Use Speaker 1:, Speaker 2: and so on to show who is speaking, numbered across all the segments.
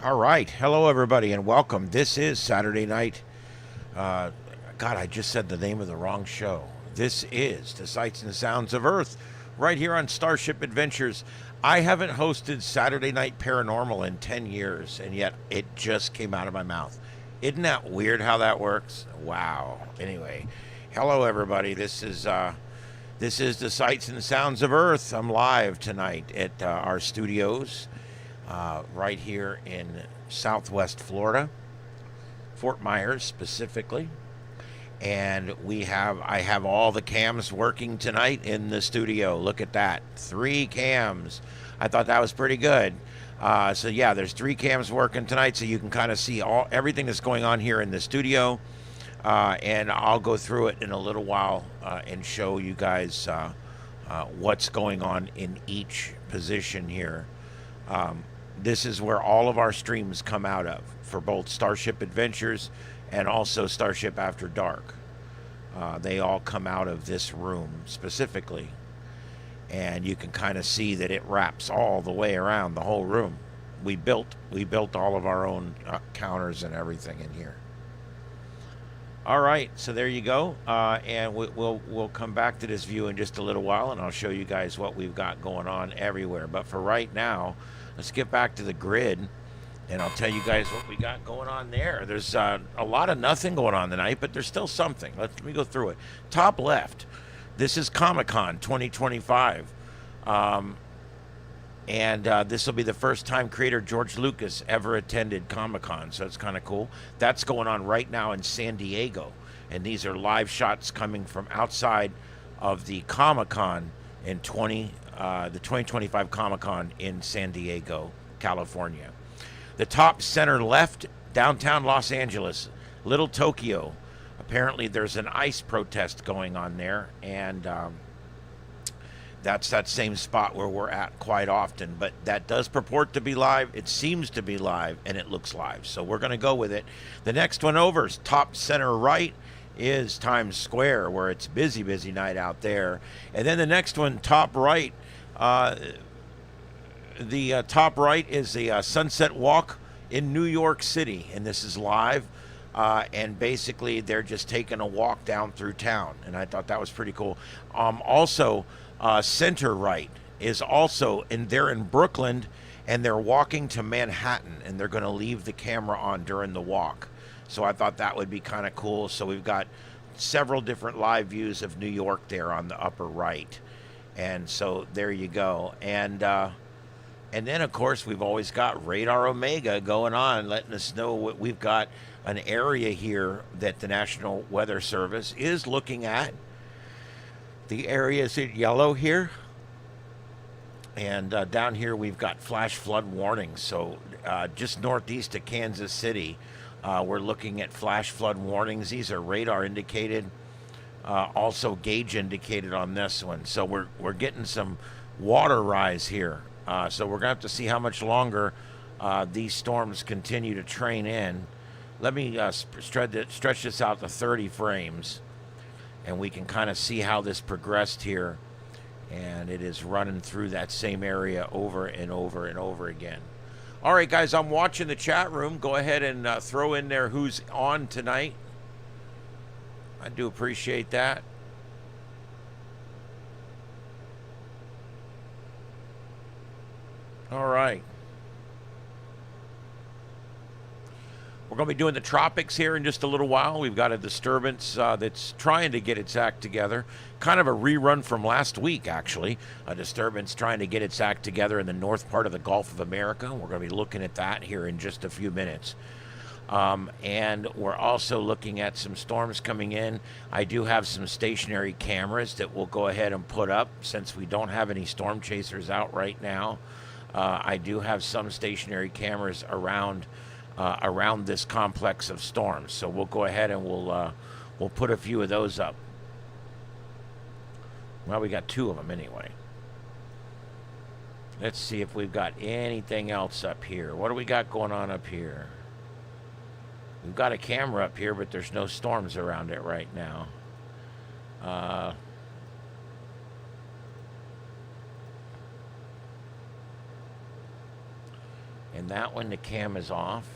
Speaker 1: All right. Hello, everybody, and welcome. This is Saturday night. God, I just said the name of the wrong show. This is The Sights and Sounds of Earth, right here on StarShip Adventures. I haven't hosted Saturday Night Paranormal in 10 years, and yet it just came out of my mouth. Isn't that weird how that works? Wow. Anyway, hello, everybody. This is The Sights and Sounds of Earth. I'm live tonight at our studios right here in Southwest Florida, Fort Myers specifically. And I have all the cams working tonight in the studio. Look at that, 3 cams. I thought that was pretty good. So yeah, there's 3 cams working tonight, so you can kind of see everything that's going on here in the studio. And I'll go through it in a little while and show you guys what's going on in each position here. This is where all of our streams come out of for both StarShip Adventures and also StarShip After Dark. They all come out of this room specifically. And you can kind of see that it wraps all the way around the whole room. We built all of our own counters and everything in here. All right, so there you go. And we'll come back to this view in just a little while, and I'll show you guys what we've got going on everywhere. But for right now, let's get back to the grid, and I'll tell you guys what we got going on there. There's a lot of nothing going on tonight, but there's still something. Let me go through it. Top left, this is Comic-Con 2025. And this will be the first time creator George Lucas ever attended Comic-Con, so it's kind of cool. That's going on right now in San Diego, and these are live shots coming from outside of the Comic-Con in the 2025 Comic-Con in San Diego, California. The top center left, downtown Los Angeles, Little Tokyo. Apparently there's an ICE protest going on there, and that's that same spot where we're at quite often, but that does purport to be live. It seems to be live, and it looks live, so we're going to go with it. The next one over is top center right is Times Square, where it's busy night out there. And then the next one, top right, the top right is the Sunset Walk in New York City, and this is live. And basically, they're just taking a walk down through town, and I thought that was pretty cool. Also, center right is also, and they're in Brooklyn, and they're walking to Manhattan, and they're going to leave the camera on during the walk. So I thought that would be kind of cool. So we've got several different live views of New York there on the upper right, and so there you go. And then of course we've always got Radar Omega going on, letting us know what we've got. An area here that the National Weather Service is looking at. The area is in yellow here, and down here we've got flash flood warnings. So just northeast of Kansas City, we're looking at flash flood warnings. These are radar indicated, also gauge indicated on this one. So we're getting some water rise here. So we're gonna have to see how much longer these storms continue to train in. Let me stretch this out to 30 frames, and we can kind of see how this progressed here. And it is running through that same area over and over and over again. All right, guys, I'm watching the chat room. Go ahead and throw in there who's on tonight. I do appreciate that. All right. We're going to be doing the tropics here in just a little while. We've got a disturbance that's trying to get its act together. Kind of a rerun from last week, actually. A disturbance trying to get its act together in the north part of the Gulf of America. We're going to be looking at that here in just a few minutes. And we're also looking at some storms coming in. I do have some stationary cameras that we'll go ahead and put up since we don't have any storm chasers out right now. I do have some stationary cameras around this complex of storms, so we'll go ahead and we'll put a few of those up. Well, we got 2 of them anyway. Let's see if we've got anything else up here. What do we got going on up here? We've got a camera up here, but there's no storms around it right now. And that one, the cam is off.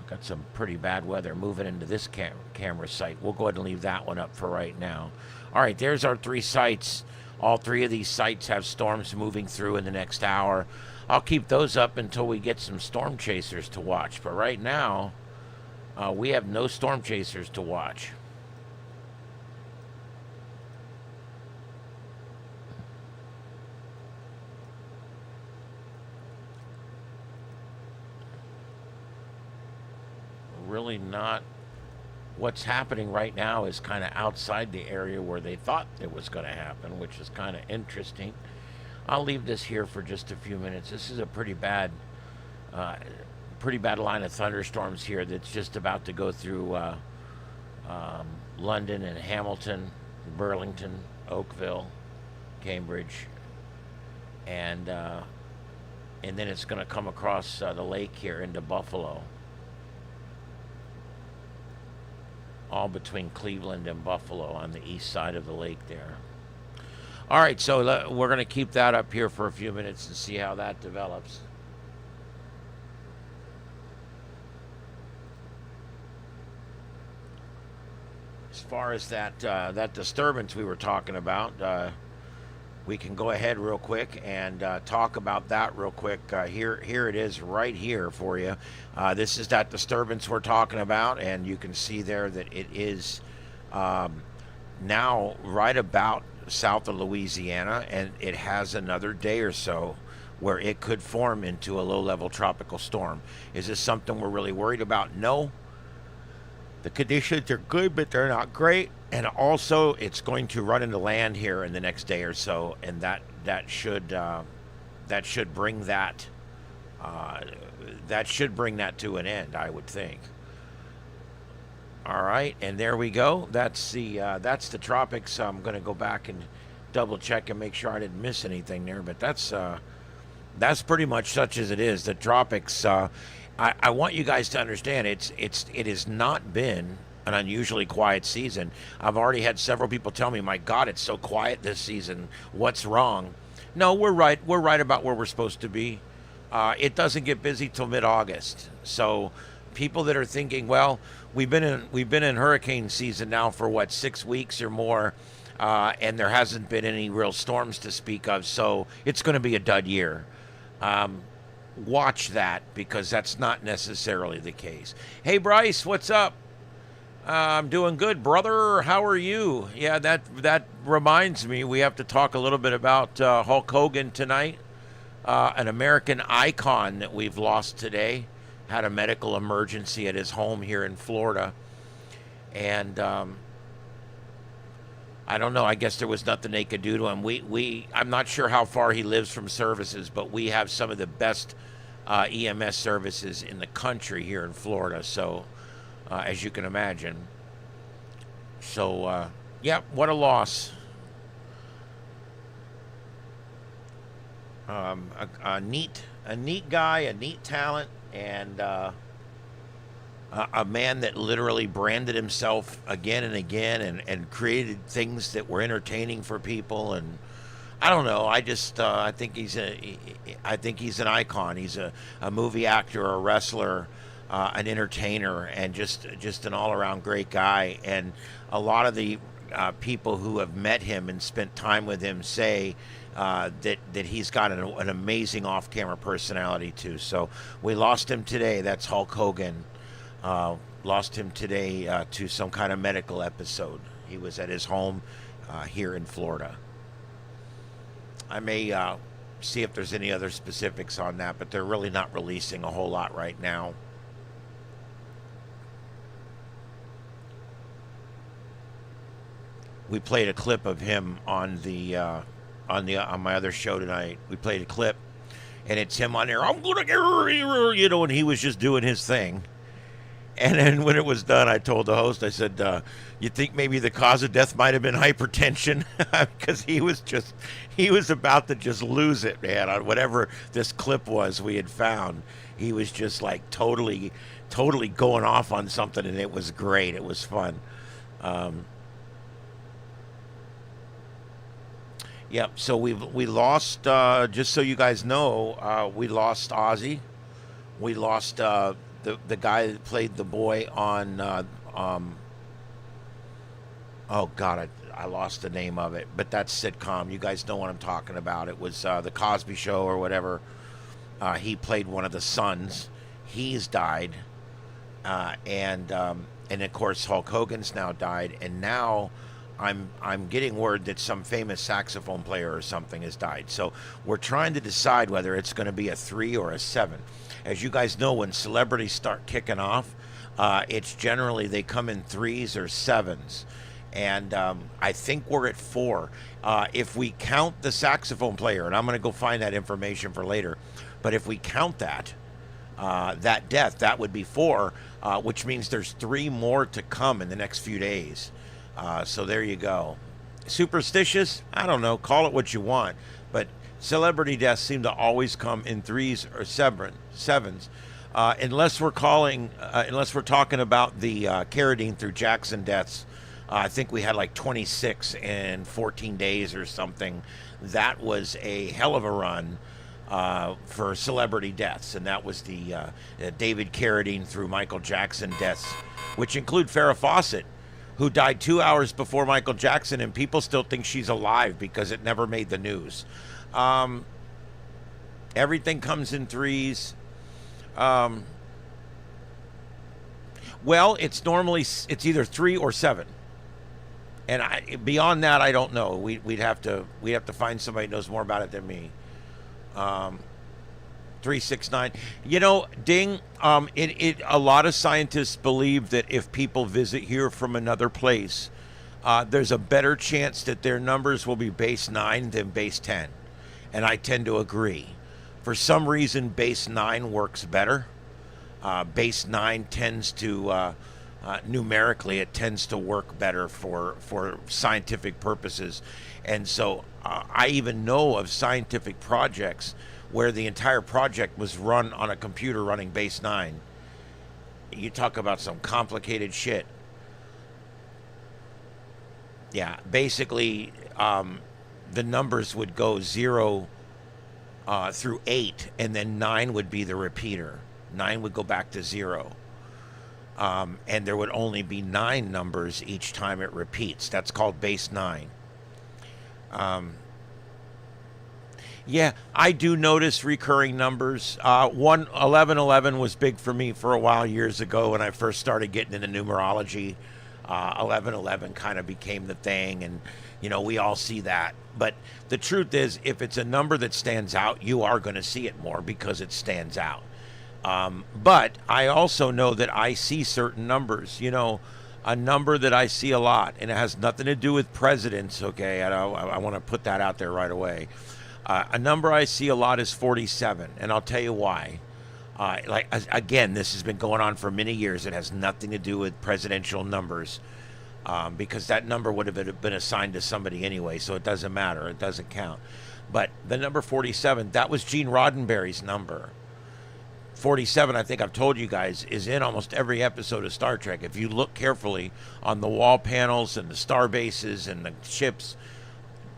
Speaker 1: Got some pretty bad weather moving into this camera site. We'll go ahead and leave that one up for right now. All right, there's our 3 sites. All 3 of these sites have storms moving through in the next hour. I'll keep those up until we get some storm chasers to watch. But right now, we have no storm chasers to watch. Really not. What's happening right now is kind of outside the area where they thought it was going to happen, which is kind of interesting. I'll leave this here for just a few minutes. This is a pretty bad line of thunderstorms here that's just about to go through London and Hamilton, Burlington, Oakville, Cambridge, and then it's going to come across the lake here into Buffalo. All between Cleveland and Buffalo on the east side of the lake there. All right, so we're going to keep that up here for a few minutes and see how that develops. As far as that disturbance we were talking about, we can go ahead real quick and talk about that real quick. Here it is right here for you. This is that disturbance we're talking about, and you can see there that it is now right about south of Louisiana, and it has another day or so where it could form into a low-level tropical storm. Is this something we're really worried about? No. The conditions are good, but they're not great. And also, it's going to run into land here in the next day or so, and that should bring that to an end, I would think. All right, and there we go. That's the tropics. I'm going to go back and double check and make sure I didn't miss anything there. But that's pretty much such as it is. The tropics. I want you guys to understand it has not been an unusually quiet season. I've already had several people tell me, "My God, it's so quiet this season. What's wrong?" No, we're right. We're right about where we're supposed to be. It doesn't get busy till mid-August. So people that are thinking, well, we've been in hurricane season now for what, 6 weeks or more, and there hasn't been any real storms to speak of. So it's going to be a dud year. Watch that, because that's not necessarily the case. Hey, Bryce, what's up? I'm doing good, brother. How are you? Yeah, that reminds me, we have to talk a little bit about Hulk Hogan tonight, an American icon that we've lost today. Had a medical emergency at his home here in Florida, and I don't know. I guess there was nothing they could do to him. I'm not sure how far he lives from services, but we have some of the best EMS services in the country here in Florida. So, as you can imagine. So, yeah, what a loss. A neat guy, a neat talent, and a man that literally branded himself again and again, and created things that were entertaining for people. And I don't know. I just I think he's an icon. He's a movie actor, a wrestler, an entertainer, and just an all-around great guy. And a lot of the people who have met him and spent time with him say that he's got an amazing off-camera personality too. So we lost him today. That's Hulk Hogan. Lost him today to some kind of medical episode. He was at his home here in Florida. I may see if there's any other specifics on that, but they're really not releasing a whole lot right now. We played a clip of him on my other show tonight. We played a clip, and it's him on there. I'm gonna get, and he was just doing his thing. And then when it was done, I told the host, I said, you think maybe the cause of death might have been hypertension? Because he was about to just lose it, man, on whatever this clip was we had found. He was just like totally going off on something, and it was great. It was fun. Um, Yep. So we lost. Just so you guys know, we lost Ozzy. We lost the guy that played the boy on. Oh God, I lost the name of it, but that's sitcom. You guys know what I'm talking about. It was the Cosby Show or whatever. He played one of the sons. He's died, and of course Hulk Hogan's now died, and now I'm getting word that some famous saxophone player or something has died. So we're trying to decide whether it's going to be a 3 or a 7. As you guys know, when celebrities start kicking off, it's generally they come in 3s or 7s. And I think we're at 4. If we count the saxophone player, and I'm going to go find that information for later, but if we count that death, that would be 4, which means there's 3 more to come in the next few days. So there you go. Superstitious? I don't know. Call it what you want. But celebrity deaths seem to always come in 3s or 7s. Unless we're talking about the Carradine through Jackson deaths. I think we had like 26 in 14 days or something. That was a hell of a run for celebrity deaths. And that was the David Carradine through Michael Jackson deaths, which include Farrah Fawcett, who died 2 hours before Michael Jackson, and people still think she's alive because it never made the news. Everything comes in 3s. Well, it's either 3 or 7, and beyond that, I don't know. We'd have to find somebody who knows more about it than me. 369. You know, Ding. A lot of scientists believe that if people visit here from another place, there's a better chance that their numbers will be base 9 than base 10, and I tend to agree. For some reason, base 9 works better. Base 9 tends to numerically, it tends to work better for scientific purposes, and so I even know of scientific projects where the entire project was run on a computer running base 9. You talk about some complicated shit. Yeah, basically, the numbers would go 0 through 8, and then 9 would be the repeater. 9 would go back to 0. And there would only be 9 numbers each time it repeats. That's called base 9. Yeah, I do notice recurring numbers. 1111 was big for me for a while years ago when I first started getting into numerology. 1111 kind of became the thing, and we all see that. But the truth is, if it's a number that stands out, you are going to see it more because it stands out. But I also know that I see certain numbers. A number that I see a lot, and it has nothing to do with presidents. Okay, I want to put that out there right away. A number I see a lot is 47, and I'll tell you why. Again, this has been going on for many years. It has nothing to do with presidential numbers, because that number would have been assigned to somebody anyway, so it doesn't matter. It doesn't count. But the number 47, that was Gene Roddenberry's number. 47, I think I've told you guys, is in almost every episode of Star Trek. If you look carefully on the wall panels and the star bases and the ships,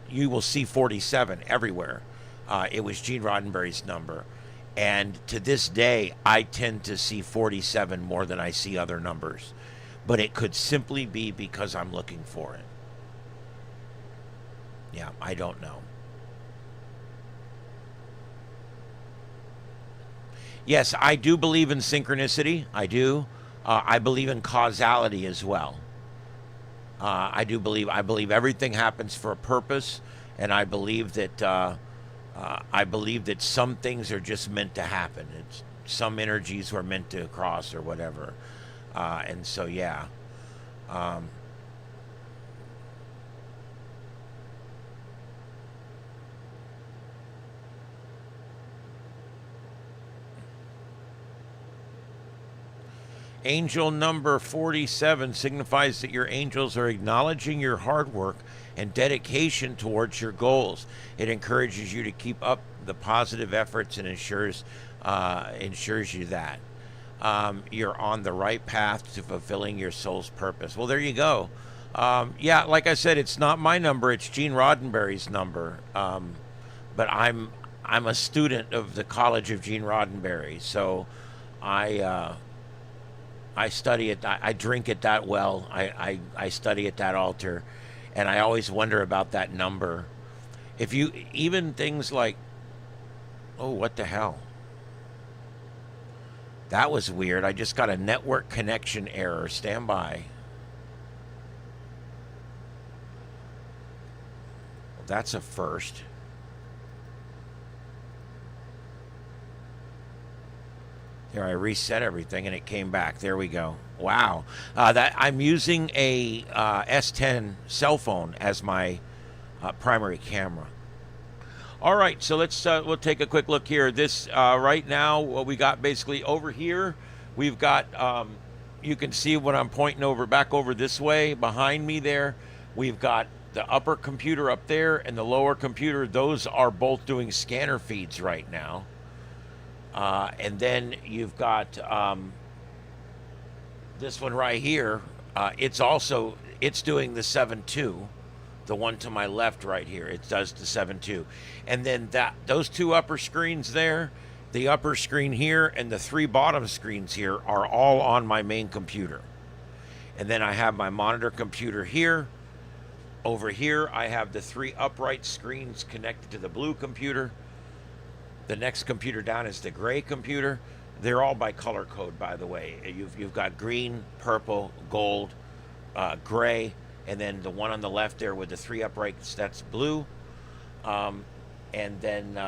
Speaker 1: you will see 47 everywhere. It was Gene Roddenberry's number. And to this day, I tend to see 47 more than I see other numbers. But it could simply be because I'm looking for it. Yeah, I don't know. Yes, I do believe in synchronicity. I do. I believe in causality as well. I believe everything happens for a purpose, and I believe that some things are just meant to happen. Some energies were meant to cross or whatever, and so yeah. Angel number 47 signifies that your angels are acknowledging your hard work and dedication towards your goals. It encourages you to keep up the positive efforts and ensures ensures you that you're on the right path to fulfilling your soul's purpose. Well, there you go. Yeah, like I said, it's not my number; it's Gene Roddenberry's number. But I'm a student of the College of Gene Roddenberry, so I I study it. I drink it that well. I study at that altar, and I always wonder about that number. If you even things like, oh, what the hell? That was weird. I just got a network connection error. Stand by. That's a first. Here, I reset everything and it came back. There we go. Wow. That I'm using a S10 cell phone as my primary camera. All right, so we'll take a quick look here. This right now, what we got basically over here, we've got you can see when I'm pointing back over this way behind me there, we've got the upper computer up there and the lower computer. Those are both doing scanner feeds right now. And then you've got this one right here. It's doing the 7.2. The one to my left right here, it does the 7.2. And then those two upper screens there, the upper screen here and the three bottom screens here are all on my main computer. And then I have my monitor computer here. Over here, I have the three upright screens connected to the blue computer. The next computer down is the gray computer. They're all by color code, by the way. You've got green, purple, gold, gray, and then the one on the left there with the three uprights, that's blue. And then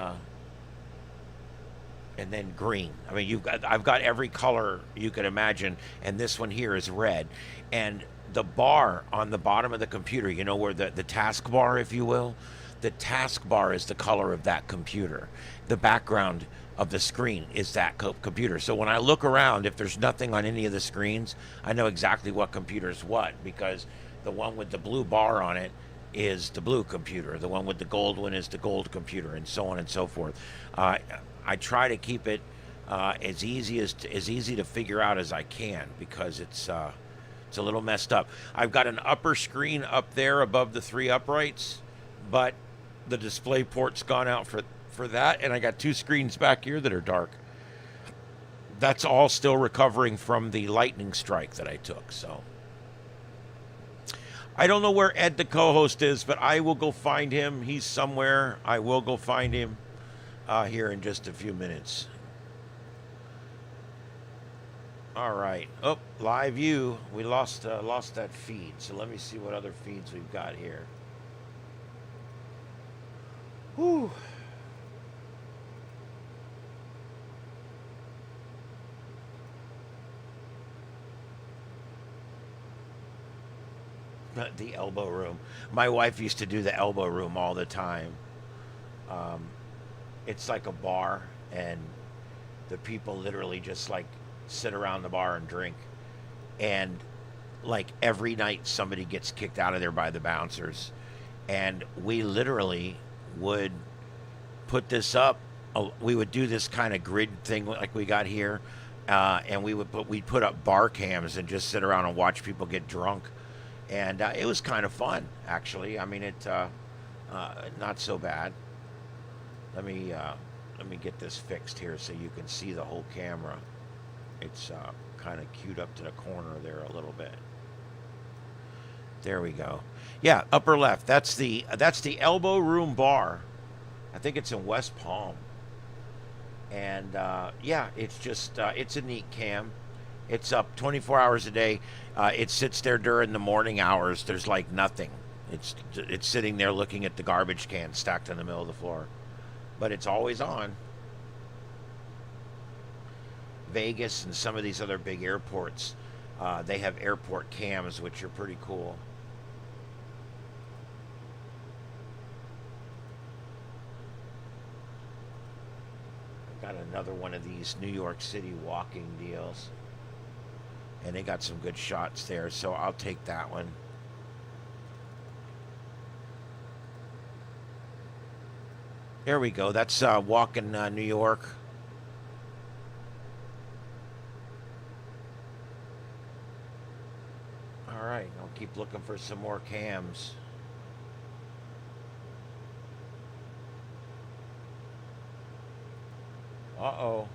Speaker 1: green. I mean, I've got every color you could imagine, and this one here is red. And the bar on the bottom of the computer, you know, where the task bar, if you will, the task bar is the color of that computer. The background of the screen is that computer. So when I look around, if there's nothing on any of the screens, I know exactly what computer is what, because the one with the blue bar on it is the blue computer. The one with the gold one is the gold computer, and so on and so forth. I try to keep it as easy to figure out as I can, because it's a little messed up. I've got an upper screen up there above the three uprights, but the display port's gone out for that, and I got two screens back here that are dark. That's all still recovering from the lightning strike that I took, so. I don't know where Ed, the co-host, is, but I will go find him. He's somewhere. I will go find him here in just a few minutes. All right. Oh, live view. We lost that feed, so let me see what other feeds we've got here. Whew. The elbow room. My wife used to do the elbow room all the time. It's like a bar, and the people literally just like sit around the bar and drink. And like every night somebody gets kicked out of there by the bouncers. And we literally would put this up. We would do this kind of grid thing like we got here. And we'd put up bar cams and just sit around and watch people get drunk. And it was kind of fun, actually. I mean, not so bad. Let me get this fixed here so you can see the whole camera. It's kind of queued up to the corner there a little bit. There we go. Yeah, upper left. That's the elbow room bar. I think it's in West Palm. And yeah, it's just it's a neat cam. It's up 24 hours a day. It sits there during the morning hours. There's like nothing. It's sitting there looking at the garbage can stacked in the middle of the floor. But it's always on. Vegas and some of these other big airports, they have airport cams, which are pretty cool. I've got another one of these New York City walking deals. And they got some good shots there, so I'll take that one. There we go. That's walking New York. right, I'll keep looking for some more cams. Uh-oh.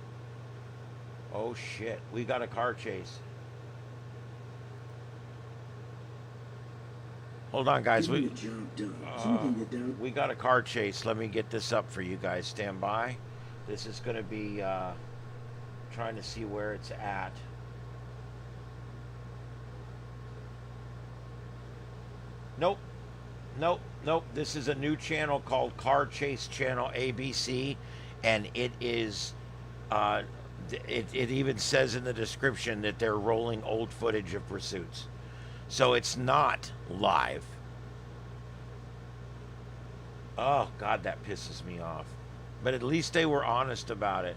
Speaker 1: Oh, shit. We got a car chase. Hold on, guys. We got a car chase. Let me get this up for you guys. Stand by. This is going to be trying to see where it's at. Nope. Nope. Nope. This is a new channel called Car Chase Channel ABC, and it is. It even says in the description that they're rolling old footage of pursuits. So it's not live. Oh, God, that pisses me off. But at least they were honest about it.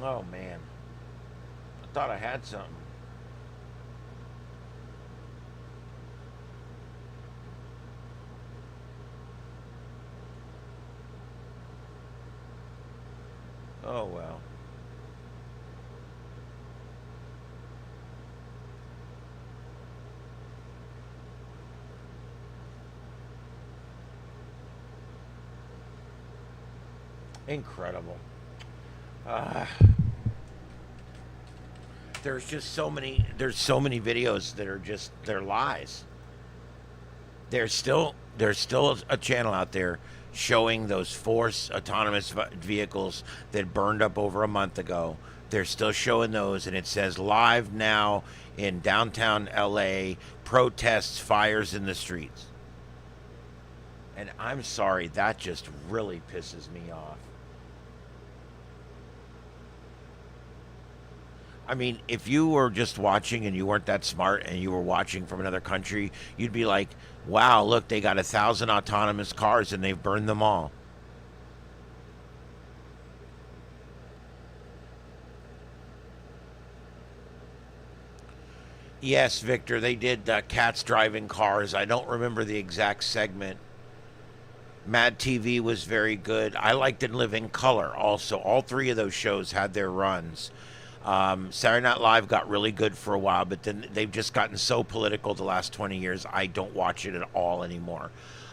Speaker 1: Oh, man. I thought I had something. Oh, well. Incredible. There's just so many videos that are just, they're lies. There's still a channel out there showing those Force autonomous vehicles that burned up over a month ago. They're still showing those, and it says live now in downtown LA, protests, fires in the streets. And I'm sorry, that just really pisses me off. I mean, if you were just watching and you weren't that smart and you were watching from another country, you'd be like, wow, look, they got 1,000 autonomous cars and they've burned them all. Yes, Victor, they did cats driving cars. I don't remember the exact segment. Mad TV was very good. I liked In Living Color also. All three of those shows had their runs. Saturday Night Live got really good for a while, but then they've just gotten so political the last 20 years, I don't watch it at all anymore.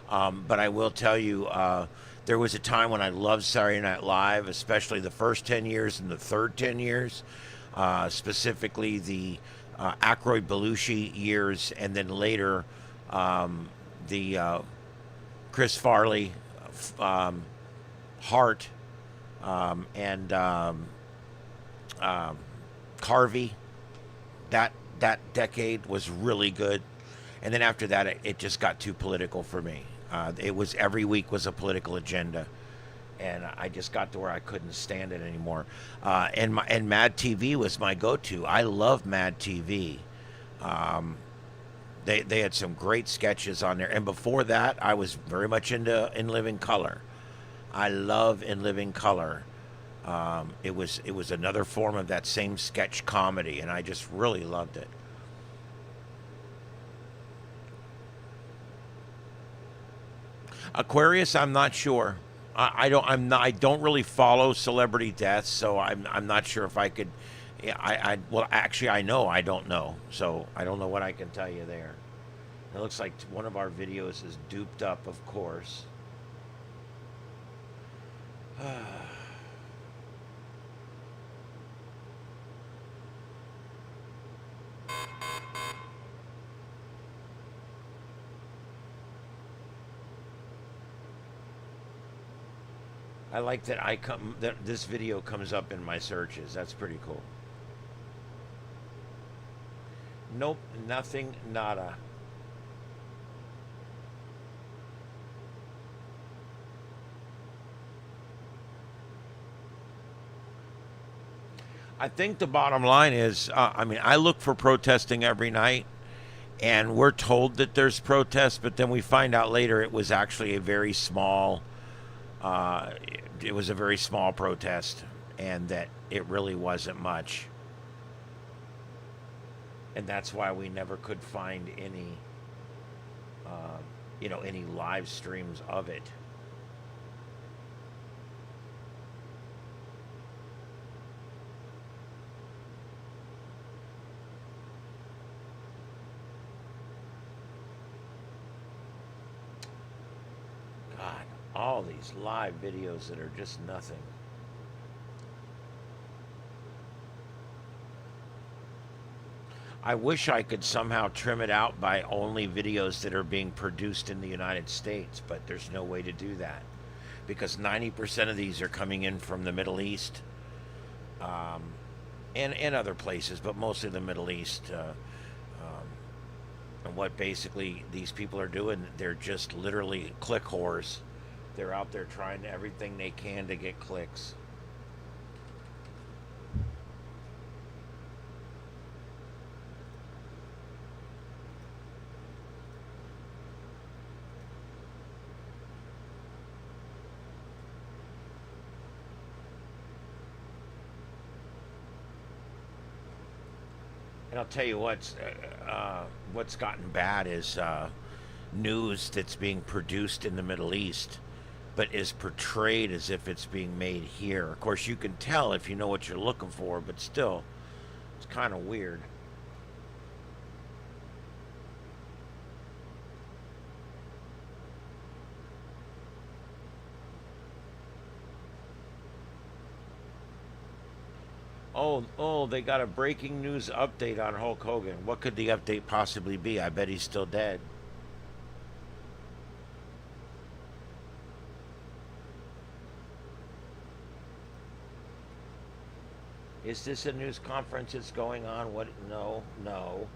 Speaker 1: But I will tell you, there was a time when I loved Saturday Night Live, especially the first 10 years and the third 10 years, specifically the Aykroyd Belushi years, and then later the Chris Farley, Hart, and Carvey. That decade was really good, and then after that, it just got too political for me. It was every week was a political agenda, and I just got to where I couldn't stand it anymore. And Mad TV was my go-to. I love Mad TV. They had some great sketches on there, and before that, I was very much into In Living Color. I love In Living Color. It was another form of that same sketch comedy, and I just really loved it. Aquarius, I'm not sure. I don't really follow celebrity deaths, so I'm not sure if I could. Yeah, well, actually, I know I don't know, so I don't know what I can tell you there. It looks like one of our videos is duped up, of course. I like that this video comes up in my searches. That's pretty cool. Nope, nothing, nada. I think the bottom line is, I mean, I look for protesting every night, and we're told that there's protests, but then we find out later it was actually a very small, it was a very small protest, and that it really wasn't much. And that's why we never could find any, any live streams of it. All these live videos that are just nothing. I wish I could somehow trim it out by only videos that are being produced in the United States, but there's no way to do that because 90% of these are coming in from the Middle East, and other places, but mostly the Middle East. And what basically these people are doing, they're just literally click whores. They're out there trying everything they can to get clicks. And I'll tell you what's gotten bad is news that's being produced in the Middle East, but is portrayed as if it's being made here. Of course, you can tell if you know what you're looking for, but still, it's kind of weird. Oh, they got a breaking news update on Hulk Hogan. What could the update possibly be? I bet he's still dead. Is this a news conference that's going on? What? No, no.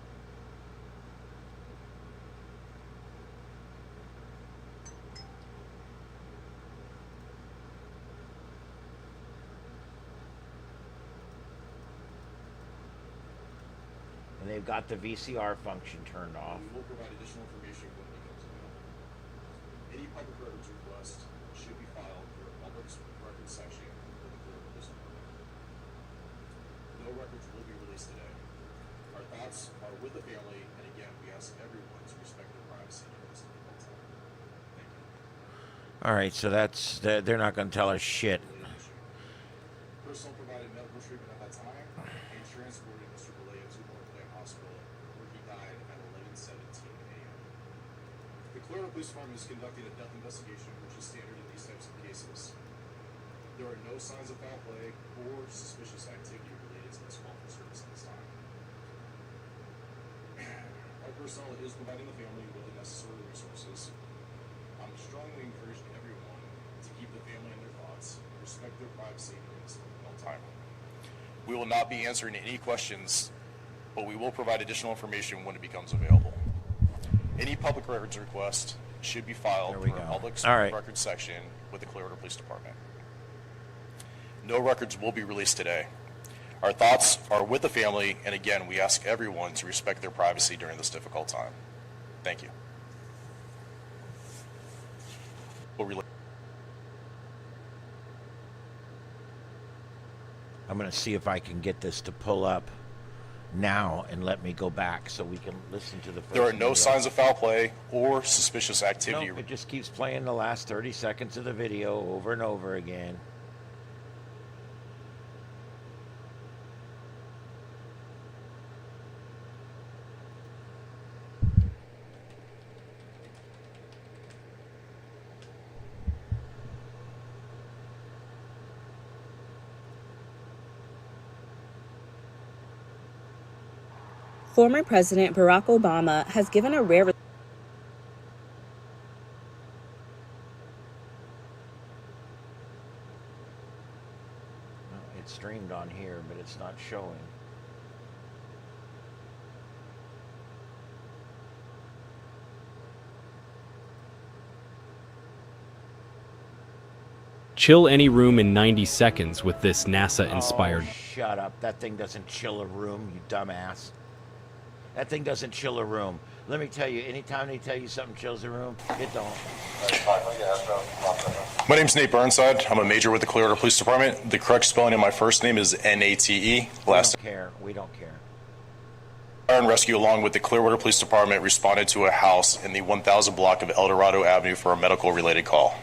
Speaker 1: And they've got the VCR function turned off.
Speaker 2: We will provide additional information when it becomes available. Any public records request should be filed through a public records section with the Clear Police Department. No records will be released today. Our thoughts are with the family, and again, we ask everyone to respect their privacy during this difficult time. Thank you.
Speaker 1: All right, so they're not going to tell us shit.
Speaker 2: Personal provided medical treatment at that time and transported Mr. Belay to Northland Hospital, where he died at 11:17 a.m. The Colorado Police Department is conducting a death investigation, which is standard in these types of cases. There are no signs of foul play or suspicious activity related to this call for service at this time. Our personnel is providing the family with the necessary resources. I'm strongly encouraging everyone to keep the family in their thoughts, respect their privacy during this difficult time. We will not be answering any questions, but we will provide additional information when it becomes available. Any public records request should be filed through a public records section with the Clearwater Police Department. No records will be released today. Our thoughts are with the family, and again, we ask everyone to respect their privacy during this difficult time. Thank you.
Speaker 1: I'm going to see if I can get this to pull up now and let me go back so we can listen to the first.
Speaker 2: There are no signs of foul play or suspicious activity.
Speaker 1: No, it just keeps playing the last 30 seconds of the video over and over again.
Speaker 3: Former President Barack Obama has given a rare...
Speaker 1: It's streamed on here, but it's not showing.
Speaker 4: Chill any room in 90 seconds with this NASA-inspired...
Speaker 1: Oh, shut up. That thing doesn't chill a room, you dumbass. That thing doesn't chill a room. Let me tell you, anytime they tell you something chills a room, it don't.
Speaker 2: My name's Nate Burnside. I'm a major with the Clearwater Police Department. The correct spelling of my first name is N-A-T-E.
Speaker 1: Last we don't care. We don't care.
Speaker 2: Fire and rescue, along with the Clearwater Police Department, responded to a house in the 1000 block of El Dorado Avenue for a medical-related call.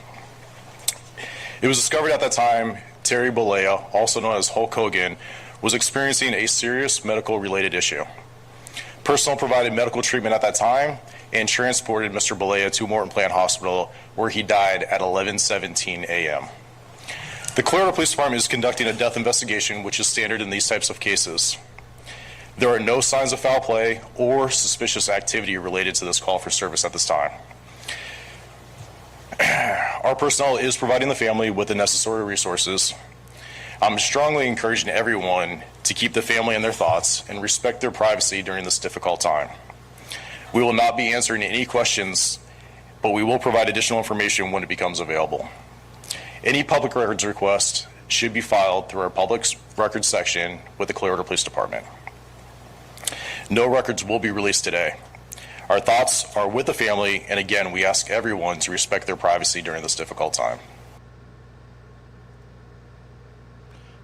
Speaker 2: It was discovered at that time Terry Bollea, also known as Hulk Hogan, was experiencing a serious medical-related issue. Personnel provided medical treatment at that time and transported Mr. Balea to Morton Plant Hospital, where he died at 11:17 a.m. The Clearwater Police Department is conducting a death investigation, which is standard in these types of cases. There are no signs of foul play or suspicious activity related to this call for service at this time. Our personnel is providing the family with the necessary resources. I'm strongly encouraging everyone to keep the family in their thoughts and respect their privacy during this difficult time. We will not be answering any questions, but we will provide additional information when it becomes available. Any public records request should be filed through our public records section with the Clearwater Police Department. No records will be released today. Our thoughts are with the family, and again, we ask everyone to respect their privacy during this difficult time.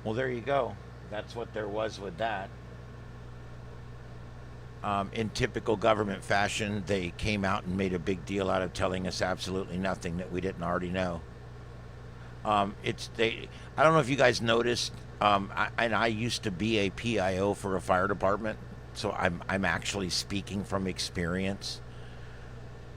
Speaker 1: Well, there you go. That's what there was with that. In typical government fashion, they came out and made a big deal out of telling us absolutely nothing that we didn't already know. I don't know if you guys noticed, I used to be a PIO for a fire department, so I'm actually speaking from experience.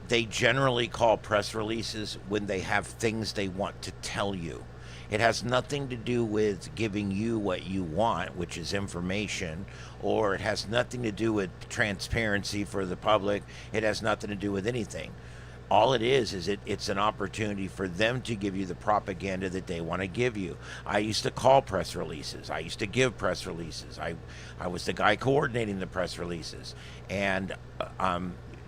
Speaker 1: They generally call press releases when they have things they want to tell you. It has nothing to do with giving you what you want, which is information, or it has nothing to do with transparency for the public. It has nothing to do with anything. All it is it's an opportunity for them to give you the propaganda that they want to give you. I used to call press releases. I used to give press releases. I was the guy coordinating the press releases. And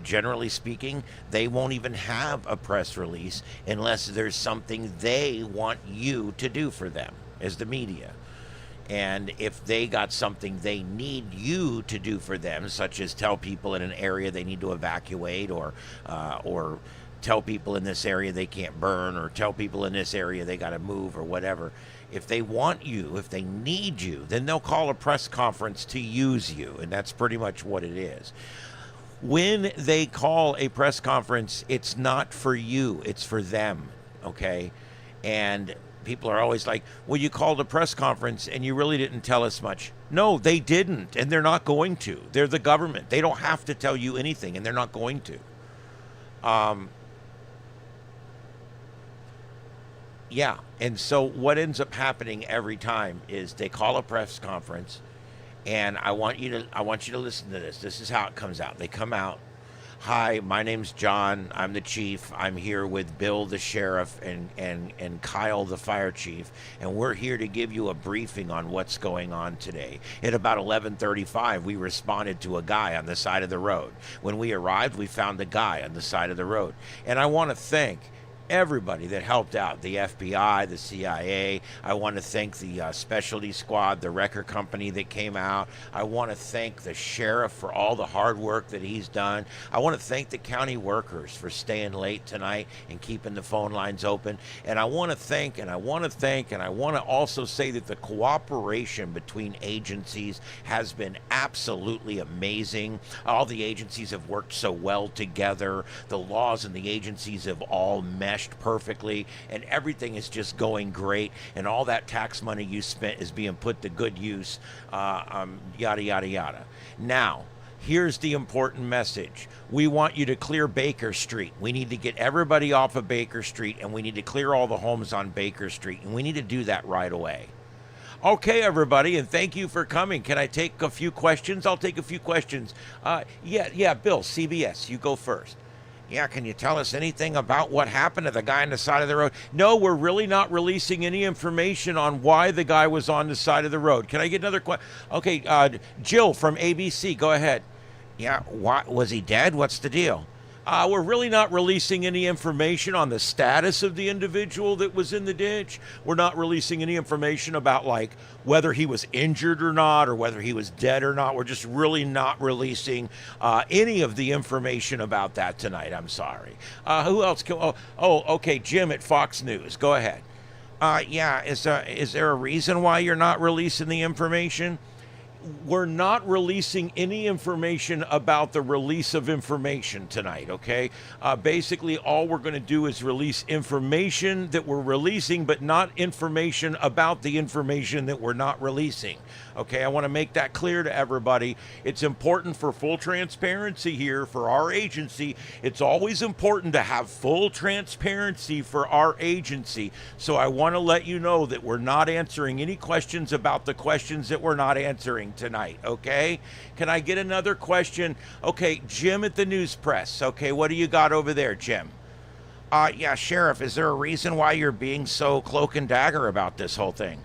Speaker 1: generally speaking, they won't even have a press release unless there's something they want you to do for them as the media. And if they got something they need you to do for them, such as tell people in an area they need to evacuate, or tell people in this area they can't burn, or tell people in this area they got to move, or whatever. If they want you, if they need you, then they'll call a press conference to use you, and that's pretty much what it is. When they call a press conference, it's not for you, it's for them, okay? And people are always like, well, you called a press conference and you really didn't tell us much. No, they didn't, and they're not going to. They're the government. They don't have to tell you anything, and they're not going to. Yeah, and so what ends up happening every time is they call a press conference, and I want you to listen to this. This is how it comes out. They come out. Hi, my name's John. I'm the chief. I'm here with Bill, the sheriff, and Kyle, the fire chief, and we're here to give you a briefing on what's going on today. At about 11:35, we responded to a guy on the side of the road. When we arrived, we found the guy on the side of the road. And I want to thank everybody that helped out, the FBI, the CIA. I want to thank the specialty squad, the wrecker company that came out. I want to thank the sheriff for all the hard work that he's done. I want to thank the county workers for staying late tonight and keeping the phone lines open. And I want to also say that the cooperation between agencies has been absolutely amazing. All the agencies have worked so well together. The laws and the agencies have all meshed perfectly, and everything is just going great, and all that tax money you spent is being put to good use, yada yada yada. Now here's the important message. We want you to clear Baker Street. We need to get everybody off of Baker Street, and we need to clear all the homes on Baker Street, and we need to do that right away. Okay, everybody, and thank you for coming. Can I take a few questions? I'll take a few questions. Yeah, Bill, CBS, you go first. Yeah, can you tell us anything about what happened to the guy on the side of the road? No, we're really not releasing any information on why the guy was on the side of the road. Can I get another question? Okay, Jill from ABC, go ahead. Yeah, was he dead? What's the deal? We're really not releasing any information on the status of the individual that was in the ditch. We're not releasing any information about, like, whether he was injured or not, or whether he was dead or not. We're just really not releasing any of the information about that tonight. I'm sorry. Who else? Okay, Jim at Fox News. Go ahead. Yeah, is there a reason why you're not releasing the information? we're not releasing any information about the release of information tonight, okay? Basically, all we're going to do is release information that we're releasing, but not information about the information that we're not releasing, okay? I want to make that clear to everybody. It's important for full transparency here for our agency. It's always important to have full transparency for our agency. So I want to let you know that we're not answering any questions about the questions that we're not answering tonight, okay? Can I get another question? Okay, Jim at the News Press. Okay, what do you got over there, Jim? Yeah, Sheriff, is there a reason why you're being so cloak and dagger about this whole thing?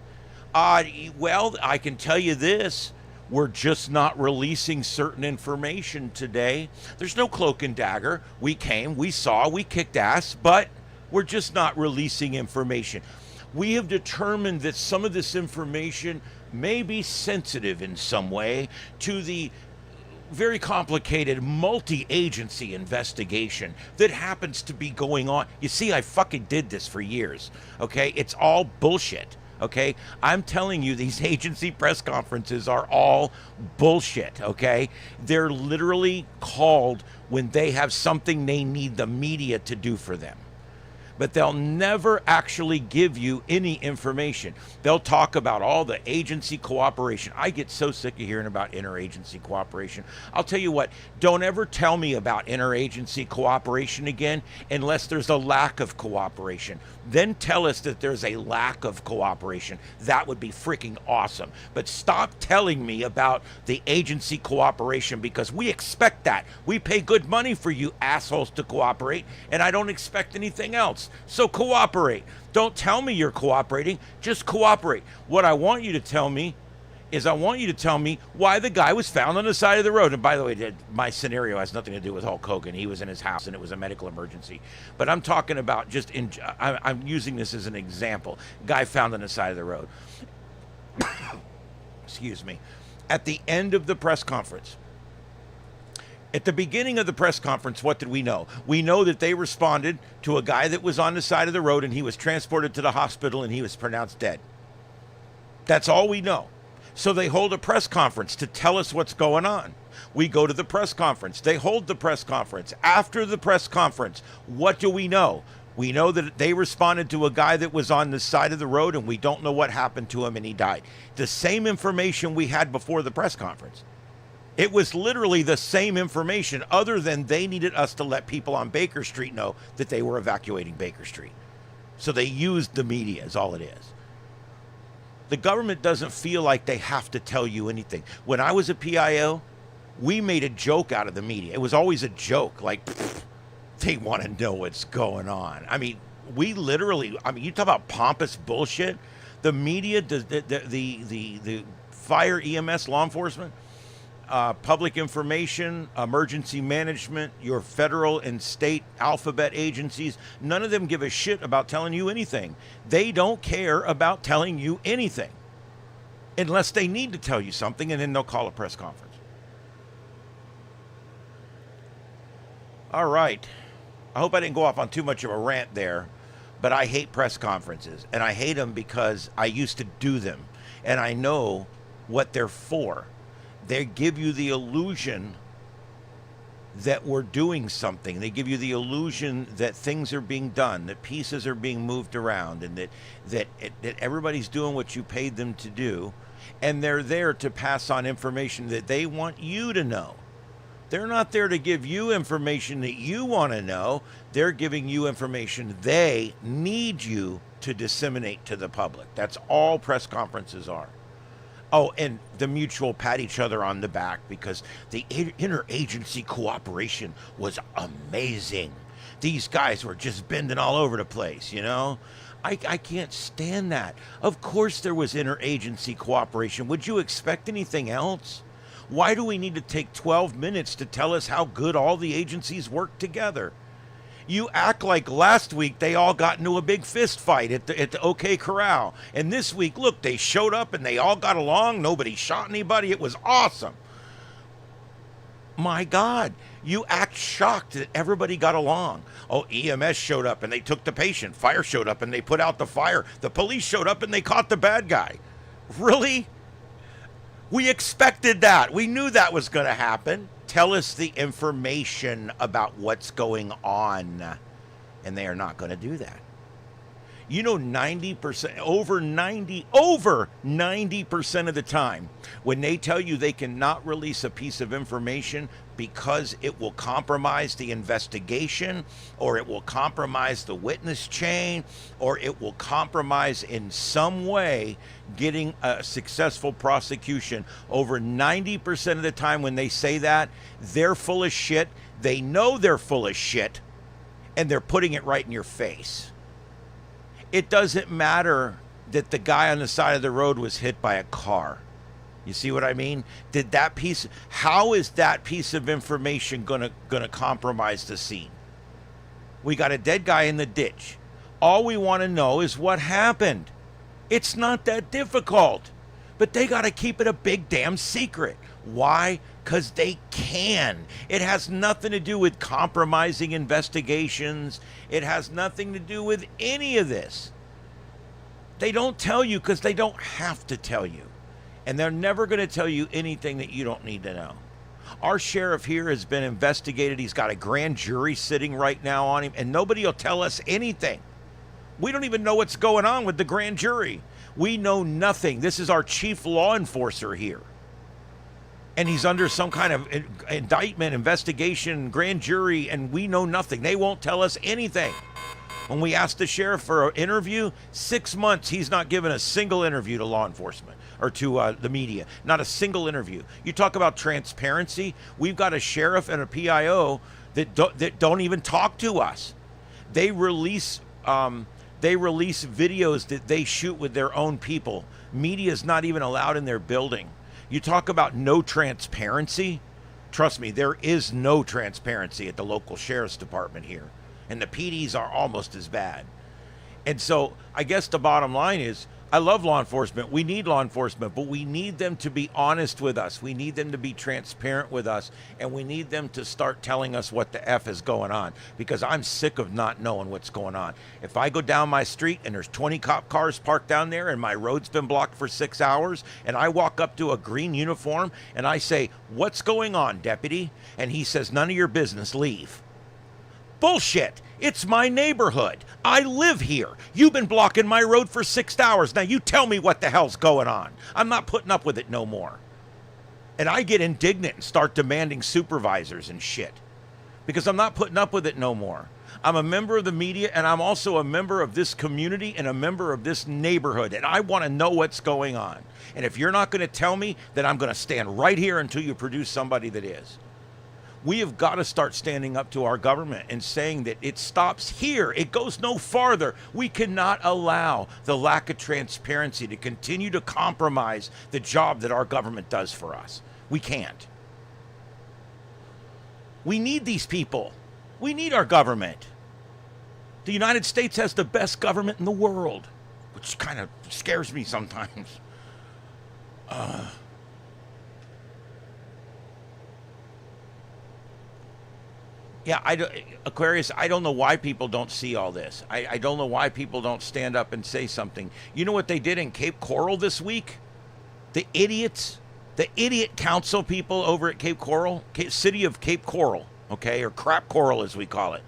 Speaker 1: Well, I can tell you this. We're just not releasing certain information today. There's no cloak and dagger. We came, we saw, we kicked ass, but we're just not releasing information. We have determined that some of this information may be sensitive in some way to the very complicated multi-agency investigation that happens to be going on. You see, I fucking did this for years, okay? It's all bullshit, okay? I'm telling you, these agency press conferences are all bullshit, okay? They're literally called when they have something they need the media to do for them. But they'll never actually give you any information. They'll talk about all the agency cooperation. I get so sick of hearing about interagency cooperation. I'll tell you what, don't ever tell me about interagency cooperation again unless there's a lack of cooperation. Then tell us that there's a lack of cooperation. That would be freaking awesome. But stop telling me about the agency cooperation because we expect that. We pay good money for you assholes to cooperate, and I don't expect anything else. So cooperate. Don't tell me you're cooperating. Just cooperate. What I want you to tell me is why the guy was found on the side of the road. And by the way, my scenario has nothing to do with Hulk Hogan. He was in his house and it was a medical emergency. But I'm talking about I'm using this as an example. Guy found on the side of the road. Excuse me. At the end of the press conference, at the beginning of the press conference, what did we know? We know that they responded to a guy that was on the side of the road and he was transported to the hospital and he was pronounced dead. That's all we know. So they hold a press conference to tell us what's going on. We go to the press conference. They hold the press conference. After the press conference, what do we know? We know that they responded to a guy that was on the side of the road and we don't know what happened to him and he died. The same information we had before the press conference. It was literally the same information other than they needed us to let people on Baker Street know that they were evacuating Baker Street. So they used the media is all it is. The government doesn't feel like they have to tell you anything. When I was a PIO, we made a joke out of the media. It was always a joke, like, they want to know what's going on. I mean, we literally, you talk about pompous bullshit. The media, the fire, EMS, law enforcement, public information, emergency management, your federal and state alphabet agencies, none of them give a shit about telling you anything. They don't care about telling you anything unless they need to tell you something, and then they'll call a press conference. All right. I hope I didn't go off on too much of a rant there, but I hate press conferences, and I hate them because I used to do them, and I know what they're for. They give you the illusion that we're doing something. They give you the illusion that things are being done, that pieces are being moved around, and that everybody's doing what you paid them to do, and they're there to pass on information that they want you to know. They're not there to give you information that you want to know. They're giving you information they need you to disseminate to the public. That's all press conferences are. Oh, and the mutual pat each other on the back because the interagency cooperation was amazing. These guys were just bending all over the place, you know? I can't stand that. Of course there was interagency cooperation. Would you expect anything else? Why do we need to take 12 minutes to tell us how good all the agencies work together? You act like last week they all got into a big fist fight at the OK Corral. And this week, look, they showed up and they all got along. Nobody shot anybody. It was awesome. My God, you act shocked that everybody got along. Oh, EMS showed up and they took the patient. Fire showed up and they put out the fire. The police showed up and they caught the bad guy. Really? We expected that. We knew that was going to happen. Tell us the information about what's going on. And they are not going to do that. You know, 90%, over 90% of the time, when they tell you they cannot release a piece of information because it will compromise the investigation, or it will compromise the witness chain, or it will compromise in some way getting a successful prosecution, over 90% of the time when they say that, they're full of shit. They know they're full of shit, and they're putting it right in your face. It doesn't matter that the guy on the side of the road was hit by a car. You see what I mean? How is that piece of information gonna compromise the scene? We got a dead guy in the ditch. All we want to know is what happened. It's not that difficult. But they got to keep it a big damn secret. Why? Because they can. It has nothing to do with compromising investigations. It has nothing to do with any of this. They don't tell you because they don't have to tell you. And they're never going to tell you anything that you don't need to know. Our sheriff here has been investigated. He's got a grand jury sitting right now on him, and nobody will tell us anything. We don't even know what's going on with the grand jury. We know nothing. This is our chief law enforcer here. And he's under some kind of indictment, investigation, grand jury, and we know nothing. They won't tell us anything. When we asked the sheriff for an interview, 6 months, he's not given a single interview to law enforcement or to the media. Not a single interview. You talk about transparency. We've got a sheriff and a PIO that don't even talk to us. They release videos that they shoot with their own people. Media is not even allowed in their building. You talk about no transparency. Trust me, there is no transparency at the local sheriff's department here. And the PDs are almost as bad. And so I guess the bottom line is, I love law enforcement. We need law enforcement, but we need them to be honest with us. We need them to be transparent with us. And we need them to start telling us what the F is going on. Because I'm sick of not knowing what's going on. If I go down my street and there's 20 cop cars parked down there and my road's been blocked for 6 hours, and I walk up to a green uniform and I say, "What's going on, deputy?" And he says, "None of your business, leave." Bullshit. It's my neighborhood. I live here. You've been blocking my road for 6 hours. Now you tell me what the hell's going on. I'm not putting up with it no more. And I get indignant and start demanding supervisors and shit. Because I'm not putting up with it no more. I'm a member of the media, and I'm also a member of this community and a member of this neighborhood. And I want to know what's going on. And if you're not going to tell me, then I'm going to stand right here until you produce somebody that is. We have got to start standing up to our government and saying that it stops here. It goes no farther. We cannot allow the lack of transparency to continue to compromise the job that our government does for us. We can't. We need these people. We need our government. The United States has the best government in the world, which kind of scares me sometimes. Yeah, Aquarius, I don't know why people don't see all this. I don't know why people don't stand up and say something. You know what they did in Cape Coral this week? The idiots, the idiot council people over at Cape Coral, city of Cape Coral, okay, or Crap Coral as we call it.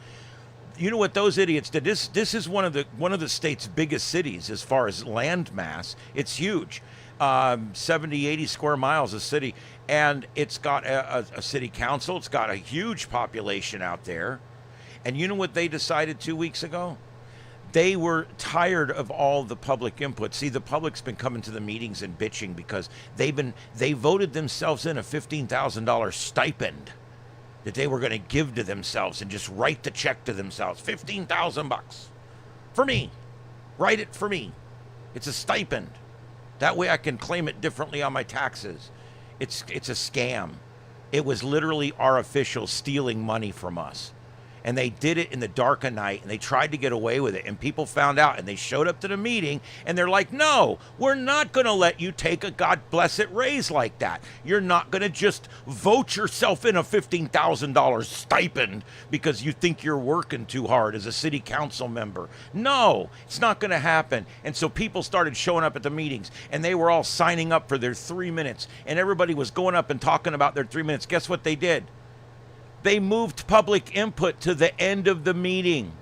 Speaker 1: You know what those idiots did? This is one of the state's biggest cities as far as land mass. It's huge. 70, 80 square miles a city, and it's got a city council. It's got a huge population out there. And you know what they decided 2 weeks ago? They were tired of all the public input. See, the public's been coming to the meetings and bitching because they voted themselves in a $15,000 stipend that they were going to give to themselves and just write the check to themselves. $15,000 for me. Write it for me. It's a stipend. That way I can claim it differently on my taxes. It's a scam. It was literally our officials stealing money from us. and they did it in the dark of night, and they tried to get away with it, and people found out, and they showed up to the meeting, and they're like, no, we're not going to let you take a God bless it raise like that. You're not going to just vote yourself in a $15,000 stipend because you think you're working too hard as a city council member. No, it's not going to happen. And so people started showing up at the meetings, and they were all signing up for their 3 minutes, and everybody was going up and talking about their 3 minutes. Guess what they did? They moved public input to the end of the meeting.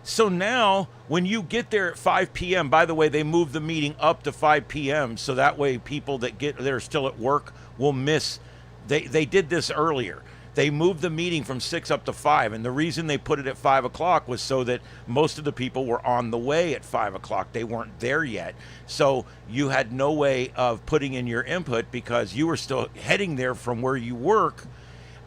Speaker 1: So now, when you get there at 5 p.m., by the way, they moved the meeting up to 5 p.m. so that way people that are still at work will miss. They did this earlier. They moved the meeting from 6 up to 5, and the reason they put it at 5 o'clock was so that most of the people were on the way at 5 o'clock. They weren't there yet. So you had no way of putting in your input because you were still heading there from where you work.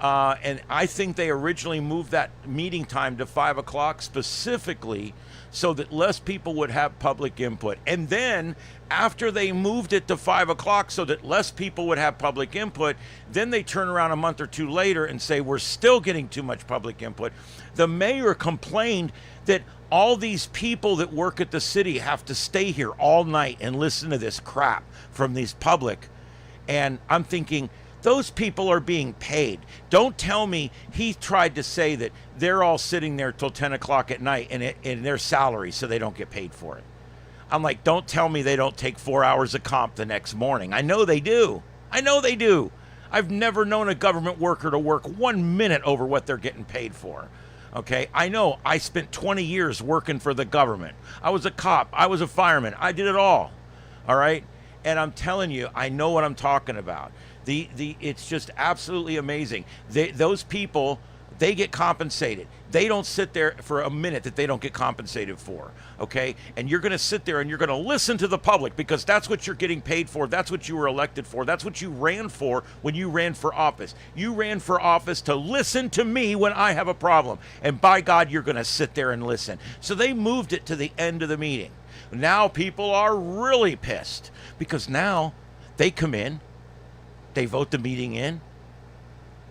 Speaker 1: And I think they originally moved that meeting time to 5 o'clock specifically so that less people would have public input. And then after they moved it to 5 o'clock so that less people would have public input, then they turn around a month or two later and say, we're still getting too much public input. The mayor complained that all these people that work at the city have to stay here all night and listen to this crap from these public. And I'm thinking, those people are being paid. Don't tell me he tried to say that they're all sitting there till 10 o'clock at night and in their salary so they don't get paid for it. I'm like, don't tell me they don't take 4 hours of comp the next morning. I know they do. I know they do. I've never known a government worker to work 1 minute over what they're getting paid for. Okay, I know. I spent 20 years working for the government. I was a cop. I was a fireman. I did it all. All right? And I'm telling you, I know what I'm talking about. It's just absolutely amazing. Those people, they get compensated. They don't sit there for a minute that they don't get compensated for, okay? And you're going to sit there and you're going to listen to the public because that's what you're getting paid for. That's what you were elected for. That's what you ran for when you ran for office. You ran for office to listen to me when I have a problem. And by God, you're going to sit there and listen. So they moved it to the end of the meeting. Now people are really pissed because now they come in, they vote the meeting in,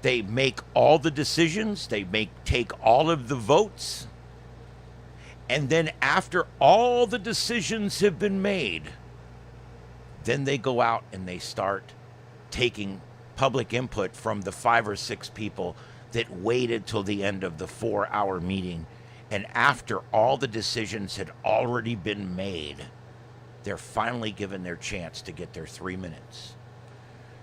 Speaker 1: they make all the decisions, they take all of the votes, and then after all the decisions have been made, then they go out and they start taking public input from the 5 or 6 people that waited till the end of the 4-hour meeting. And after all the decisions had already been made, they're finally given their chance to get their 3 minutes.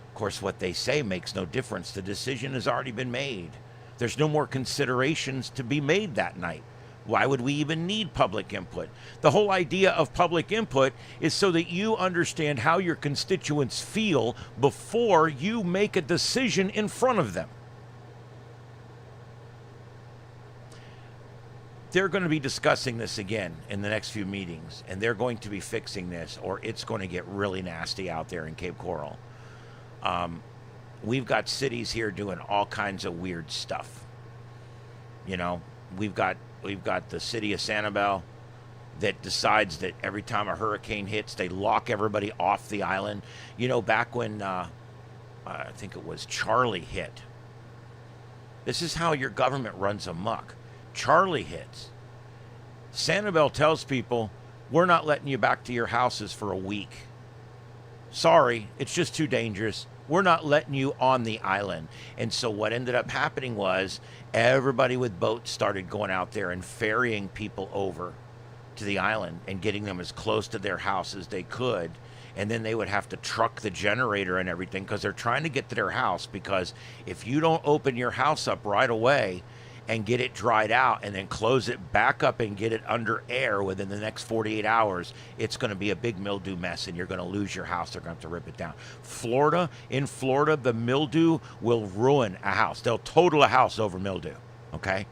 Speaker 1: Of course, what they say makes no difference. The decision has already been made. There's no more considerations to be made that night. Why would we even need public input? The whole idea of public input is so that you understand how your constituents feel before you make a decision in front of them. They're going to be discussing this again in the next few meetings, and they're going to be fixing this, or it's going to get really nasty out there in Cape Coral. We've got cities here doing all kinds of weird stuff. You know, we've got the city of Sanibel that decides that every time a hurricane hits, they lock everybody off the island. You know, back when I think it was Charlie hit. This is how your government runs amok. Charlie hits. Sanibel tells people, we're not letting you back to your houses for a week. Sorry, it's just too dangerous. We're not letting you on the island. And so what ended up happening was everybody with boats started going out there and ferrying people over to the island and getting them as close to their house as they could. And then they would have to truck the generator and everything because they're trying to get to their house, because if you don't open your house up right away and get it dried out and then close it back up and get it under air within the next 48 hours, it's going to be a big mildew mess and you're going to lose your house. They're going to have to rip it down. In Florida, the mildew will ruin a house. They'll total a house over mildew, okay?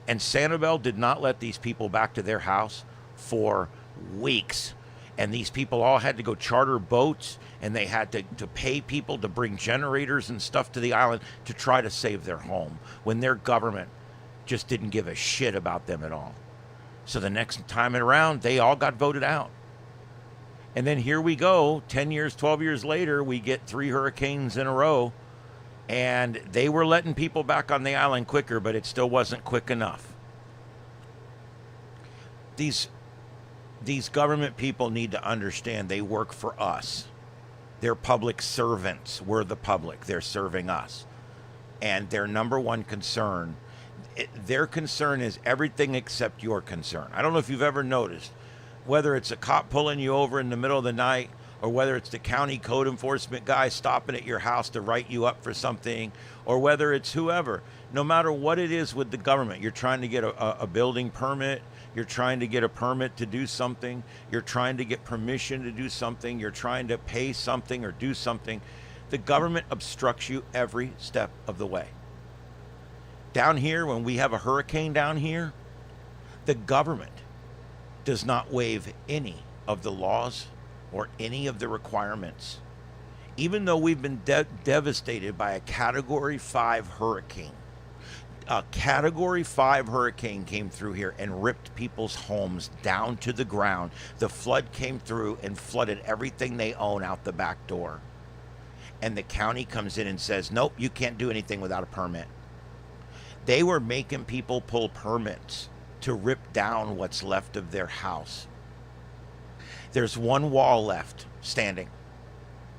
Speaker 1: And Sanibel did not let these people back to their house for weeks. And these people all had to go charter boats, and they had to pay people to bring generators and stuff to the island to try to save their home, when their government just didn't give a shit about them at all. So the next time around, they all got voted out. And then here we go, 10 years, 12 years later, we get 3 hurricanes in a row, And they were letting people back on the island quicker, but it still wasn't quick enough. These government people need to understand they work for us. They're public servants. We're the public. They're serving us. And their number one concern, their concern is everything except your concern. I don't know if you've ever noticed, whether it's a cop pulling you over in the middle of the night, or whether it's the county code enforcement guy stopping at your house to write you up for something, or whether it's whoever. No matter what it is with the government, you're trying to get a building permit, you're trying to get a permit to do something, you're trying to get permission to do something, you're trying to pay something or do something. The government obstructs you every step of the way. Down here, when we have a hurricane down here, the government does not waive any of the laws or any of the requirements. Even though we've been devastated by a Category 5 hurricane. A Category 5 hurricane came through here and ripped people's homes down to the ground. The flood came through and flooded everything they own out the back door. And the county comes in and says, nope, you can't do anything without a permit. They were making people pull permits to rip down what's left of their house. There's one wall left standing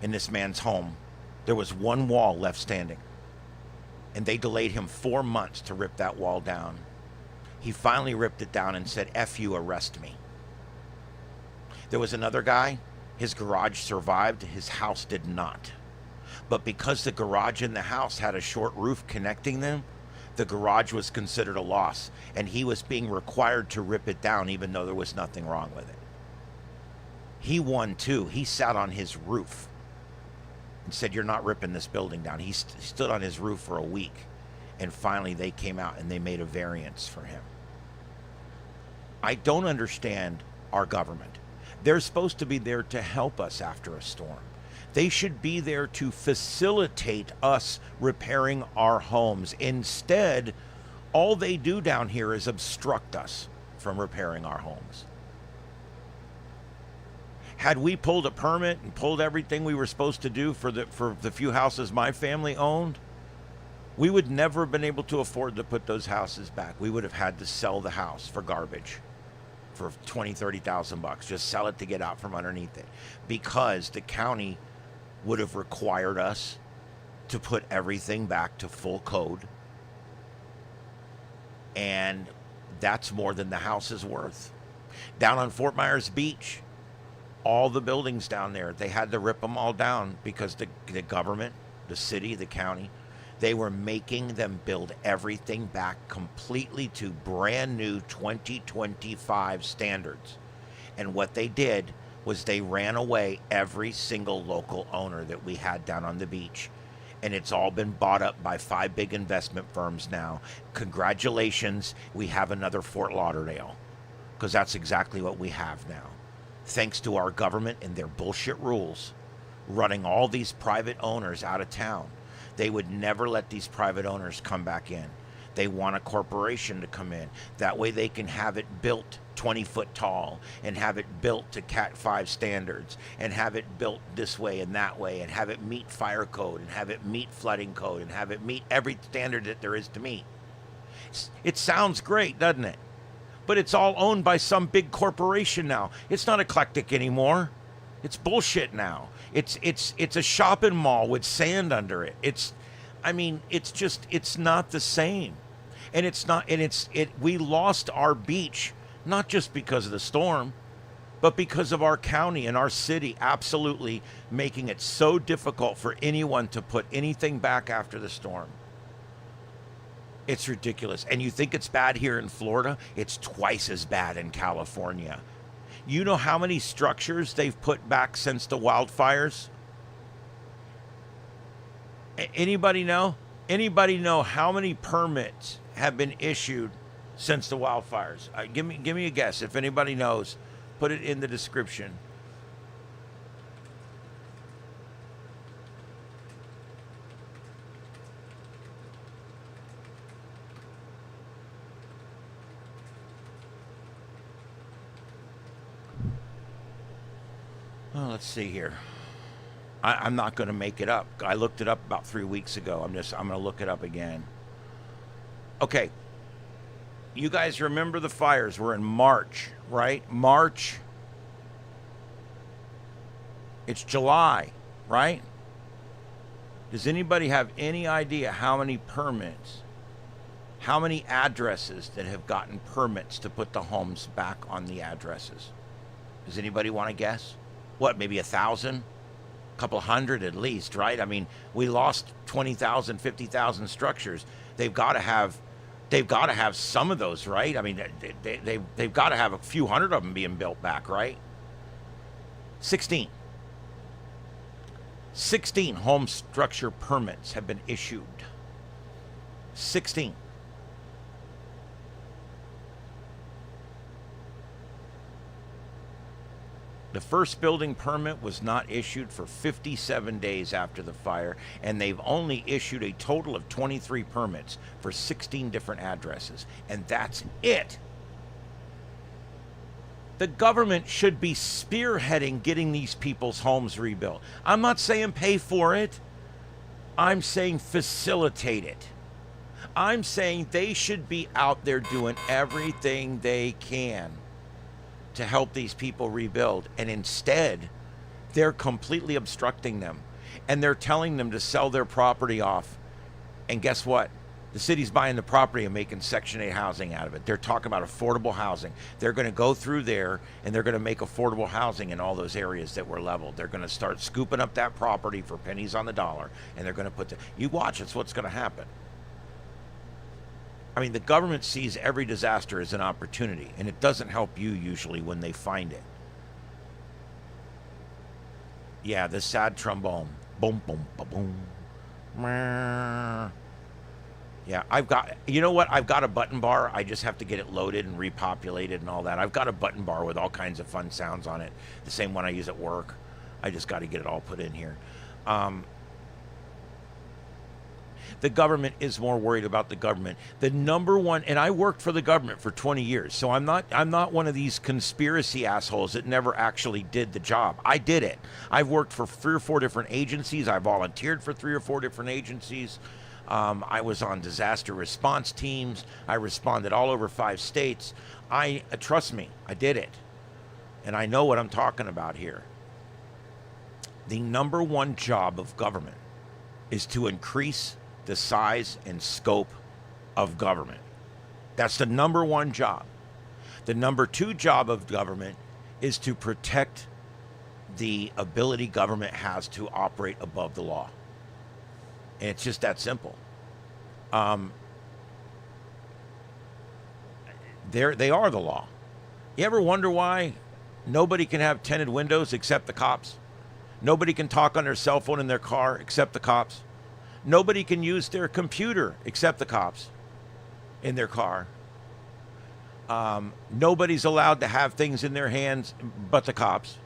Speaker 1: in this man's home. There was one wall left standing. And they delayed him 4 months to rip that wall down. He finally ripped it down and said, F you, arrest me. There was another guy, his garage survived, his house did not. But because the garage and the house had a short roof connecting them, the garage was considered a loss, and he was being required to rip it down even though there was nothing wrong with it. He won too. He sat on his roof and said, you're not ripping this building down. He stood on his roof for a week, and finally they came out and they made a variance for him. I don't understand our government. They're supposed to be there to help us after a storm. They should be there to facilitate us repairing our homes. Instead, all they do down here is obstruct us from repairing our homes. Had we pulled a permit and pulled everything we were supposed to do for the few houses my family owned, we would never have been able to afford to put those houses back. We would have had to sell the house for garbage, for $20,000, $30,000. Just sell it to get out from underneath it, because the county would have required us to put everything back to full code, and that's more than the house is worth. Down on Fort Myers Beach, all the buildings down there, they had to rip them all down because the government, the city, the county, they were making them build everything back completely to brand new 2025 standards. And what they did was they ran away every single local owner that we had down on the beach. And it's all been bought up by 5 big investment firms now. Congratulations, we have another Fort Lauderdale, because that's exactly what we have now. Thanks to our government and their bullshit rules, running all these private owners out of town. They would never let these private owners come back in. They want a corporation to come in. That way they can have it built 20 foot tall, and have it built to Cat 5 standards, and have it built this way and that way, and have it meet fire code, and have it meet flooding code, and have it meet every standard that there is to meet. It sounds great, doesn't it? But it's all owned by some big corporation now. It's not eclectic anymore. It's bullshit now. It's a shopping mall with sand under it. It's not the same. And we lost our beach, not just because of the storm, but because of our county and our city absolutely making it so difficult for anyone to put anything back after the storm. It's ridiculous. And you think it's bad here in Florida? It's twice as bad in California. You know how many structures they've put back since the wildfires? Anybody know? Anybody know how many permits have been issued since the wildfires? Give me a guess. If anybody knows, put it in the description. Oh, let's see here. I'm not going to make it up. I looked it up about 3 weeks ago. I'm going to look it up again. Okay. You guys remember the fires were in March, right? March. It's July, right? Does anybody have any idea how many permits, how many addresses that have gotten permits to put the homes back on the addresses? Does anybody want to guess? What, maybe 1,000? A couple hundred at least, right? I mean, we lost 20,000, 50,000 structures. They've got to have some of those, right? I mean, they've got to have a few hundred of them being built back, right? 16 home structure permits have been issued. 16. The first building permit was not issued for 57 days after the fire, and they've only issued a total of 23 permits for 16 different addresses, and that's it. The government should be spearheading getting these people's homes rebuilt. I'm not saying pay for it. I'm saying facilitate it. I'm saying they should be out there doing everything they can to help these people rebuild, and instead they're completely obstructing them, and they're telling them to sell their property off. And guess what? The city's buying the property and making Section 8 housing out of it. They're talking about affordable housing. They're going to go through there and they're going to make affordable housing in all those areas that were leveled. They're going to start scooping up that property for pennies on the dollar, and they're going to put you watch, it's what's going to happen. I mean, the government sees every disaster as an opportunity, and it doesn't help you usually when they find it. Yeah, the sad trombone. Boom, boom, ba boom. Yeah, you know what? I've got a button bar. I just have to get it loaded and repopulated and all that. I've got a button bar with all kinds of fun sounds on it. The same one I use at work. I just got to get it all put in here. The government is more worried about the government. The number one, and I worked for the government for 20 years, so I'm not one of these conspiracy assholes that never actually did the job. I did it. I've worked for 3 or 4 different agencies. I volunteered for 3 or 4 different agencies. I was on disaster response teams. I responded all over 5 states. Trust me, I did it. And I know what I'm talking about here. The number one job of government is to increase the size and scope of government. That's the number one job. The number 2 job of government is to protect the ability government has to operate above the law. And it's just that simple. They are the law. You ever wonder why nobody can have tinted windows except the cops? Nobody can talk on their cell phone in their car except the cops? Nobody can use their computer except the cops in their car. Nobody's allowed to have things in their hands but the cops.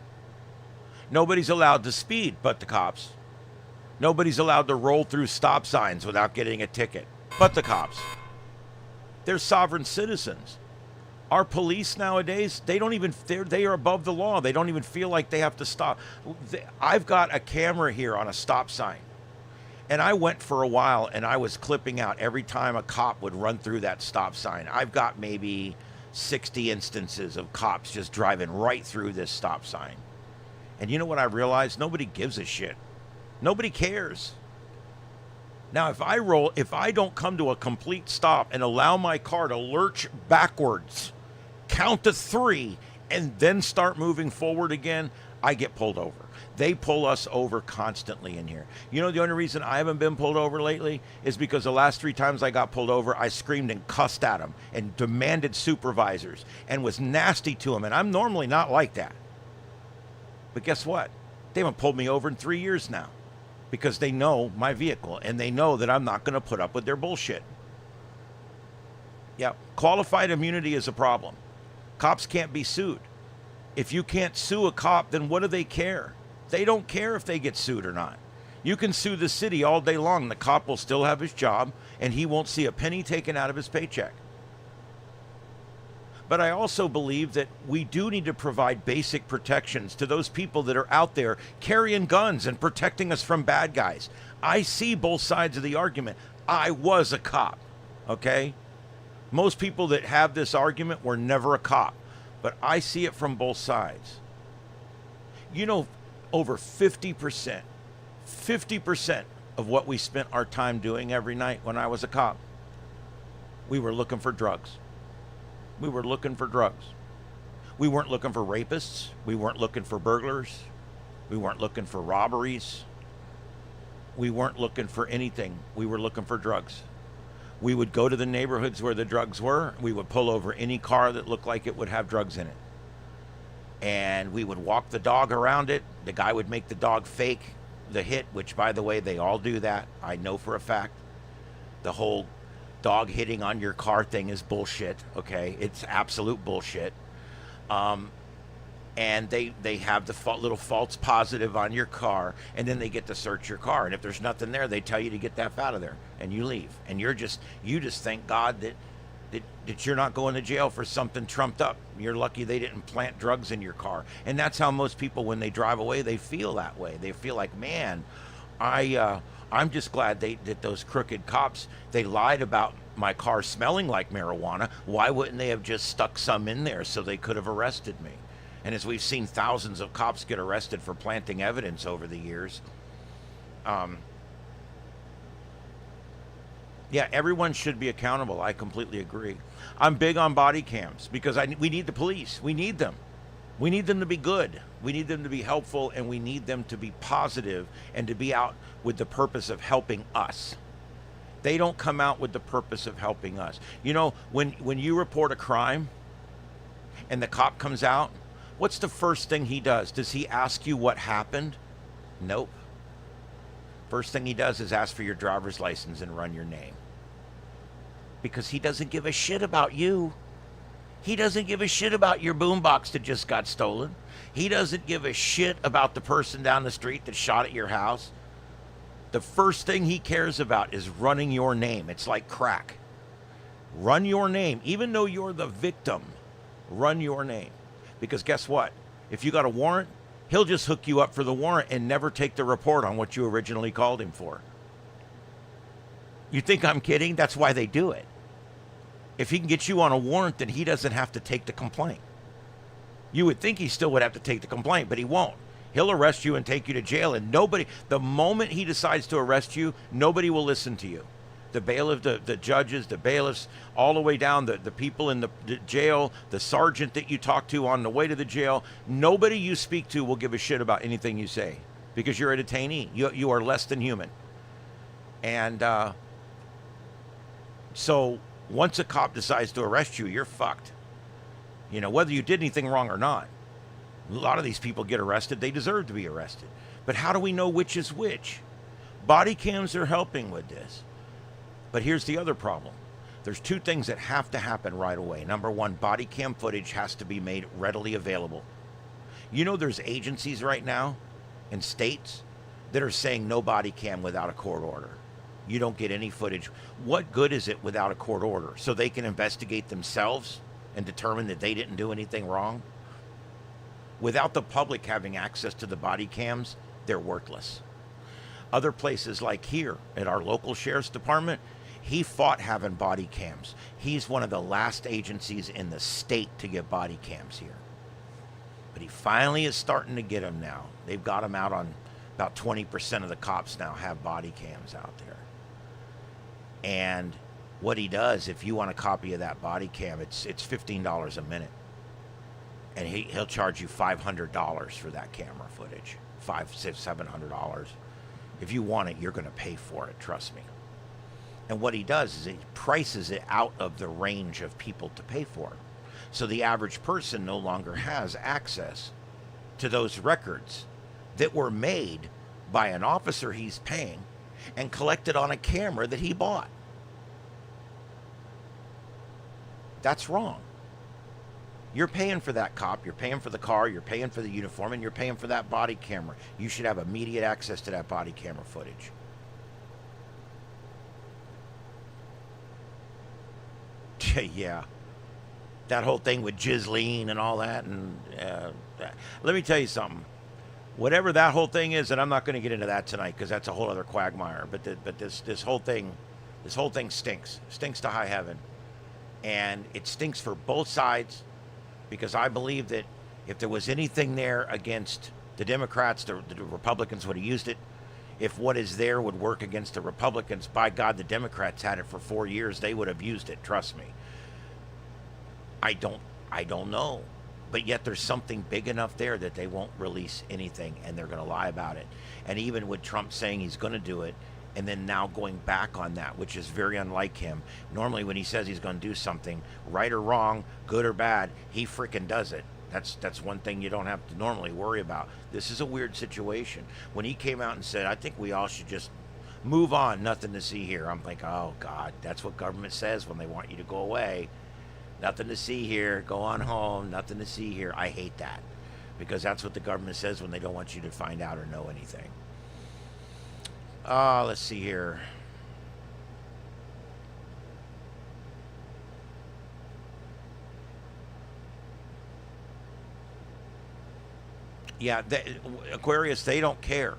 Speaker 1: Nobody's allowed to speed but the cops. Nobody's allowed to roll through stop signs without getting a ticket but the cops. They're sovereign citizens. Our police nowadays, they are above the law. They don't even feel like they have to stop. I've got a camera here on a stop sign. And I went for a while and I was clipping out every time a cop would run through that stop sign. I've got maybe 60 instances of cops just driving right through this stop sign. And you know what I realized? Nobody gives a shit. Nobody cares. Now, if I don't come to a complete stop and allow my car to lurch backwards, count to 3, and then start moving forward again, I get pulled over. They pull us over constantly in here. You know, the only reason I haven't been pulled over lately is because the last 3 times I got pulled over, I screamed and cussed at them and demanded supervisors and was nasty to them. And I'm normally not like that. But guess what? They haven't pulled me over in 3 years now because they know my vehicle and they know that I'm not going to put up with their bullshit. Yeah, qualified immunity is a problem. Cops can't be sued. If you can't sue a cop, then what do they care? They don't care if they get sued or not. You can sue the city all day long. The cop will still have his job, and he won't see a penny taken out of his paycheck. But I also believe that we do need to provide basic protections to those people that are out there carrying guns and protecting us from bad guys. I see both sides of the argument. I was a cop, okay? Most people that have this argument were never a cop, but I see it from both sides. You know, over 50% of what we spent our time doing every night when I was a cop, we were looking for drugs. We were looking for drugs. We weren't looking for rapists. We weren't looking for burglars. We weren't looking for robberies. We weren't looking for anything. We were looking for drugs. We would go to the neighborhoods where the drugs were. We would pull over any car that looked like it would have drugs in it. And we would walk the dog around it. The guy would make the dog fake the hit, which, by the way, they all do that. I know for a fact. The whole dog hitting on your car thing is bullshit, okay? It's absolute bullshit. And they have the little false positive on your car, and then they get to search your car. And if there's nothing there, they tell you to get that out of there, and you leave. And you just thank God that you're not going to jail for something trumped up. You're lucky they didn't plant drugs in your car. And that's how most people, when they drive away, they feel that way. They feel like, man, I'm just glad that those crooked cops, they lied about my car smelling like marijuana. Why wouldn't they have just stuck some in there so they could have arrested me? And as we've seen thousands of cops get arrested for planting evidence over the years, yeah, everyone should be accountable. I completely agree. I'm big on body cams because we need the police. We need them. We need them to be good. We need them to be helpful, and we need them to be positive and to be out with the purpose of helping us. They don't come out with the purpose of helping us. You know, when you report a crime and the cop comes out, what's the first thing he does? Does he ask you what happened? Nope. First thing he does is ask for your driver's license and run your name. Because he doesn't give a shit about you. He doesn't give a shit about your boombox that just got stolen. He doesn't give a shit about the person down the street that shot at your house. The first thing he cares about is running your name. It's like crack. Run your name. Even though you're the victim, run your name. Because guess what? If you got a warrant, he'll just hook you up for the warrant and never take the report on what you originally called him for. You think I'm kidding? That's why they do it. If he can get you on a warrant, then he doesn't have to take the complaint. You would think he still would have to take the complaint, but he won't. He'll arrest you and take you to jail, and the moment he decides to arrest you, nobody will listen to you. The bailiff, the judges, the bailiffs, all the way down, the people in the jail, the sergeant that you talk to on the way to the jail, nobody you speak to will give a shit about anything you say because you're a detainee. You are less than human. And so once a cop decides to arrest you, you're fucked. You know, whether you did anything wrong or not. A lot of these people get arrested. They deserve to be arrested. But how do we know which is which? Body cams are helping with this. But here's the other problem. There's two things that have to happen right away. Number one, body cam footage has to be made readily available. You know, there's agencies right now in states that are saying no body cam without a court order. You don't get any footage. What good is it without a court order? So they can investigate themselves and determine that they didn't do anything wrong? Without the public having access to the body cams, they're worthless. Other places like here at our local sheriff's department, he fought having body cams. He's one of the last agencies in the state to get body cams here. But he finally is starting to get them now. They've got them out on about 20% of the cops now have body cams out there. And what he does, if you want a copy of that body cam, it's $15 a minute. And he'll charge you $500 for that camera footage. $500, $700. If you want it, you're going to pay for it, trust me. And what he does is he prices it out of the range of people to pay for it. So the average person no longer has access to those records that were made by an officer he's paying and collected on a camera that he bought. That's wrong. You're paying for that cop, you're paying for the car, you're paying for the uniform, and you're paying for that body camera. You should have immediate access to that body camera footage. Yeah. that whole thing with Ghislaine and all that. And let me tell you something. Whatever that whole thing is, and I'm not going to get into that tonight because that's a whole other quagmire. But this whole thing stinks to high heaven, and it stinks for both sides, because I believe that if there was anything there against the Democrats, the Republicans would have used it. If what is there would work against the Republicans, by God, the Democrats had it for 4 years. They would have used it. Trust me. I don't know. But yet there's something big enough there that they won't release anything, and they're going to lie about it. And even with Trump saying he's going to do it, and then now going back on that, which is very unlike him. Normally when he says he's going to do something, right or wrong, good or bad, he freaking does it. That's one thing you don't have to normally worry about. This is a weird situation. When he came out and said, I think we all should just move on, nothing to see here. I'm like, oh God, that's what government says when they want you to go away. Nothing to see here, go on home, nothing to see here. I hate that, because that's what the government says when they don't want you to find out or know anything. Let's see here. Yeah, Aquarius, they don't care.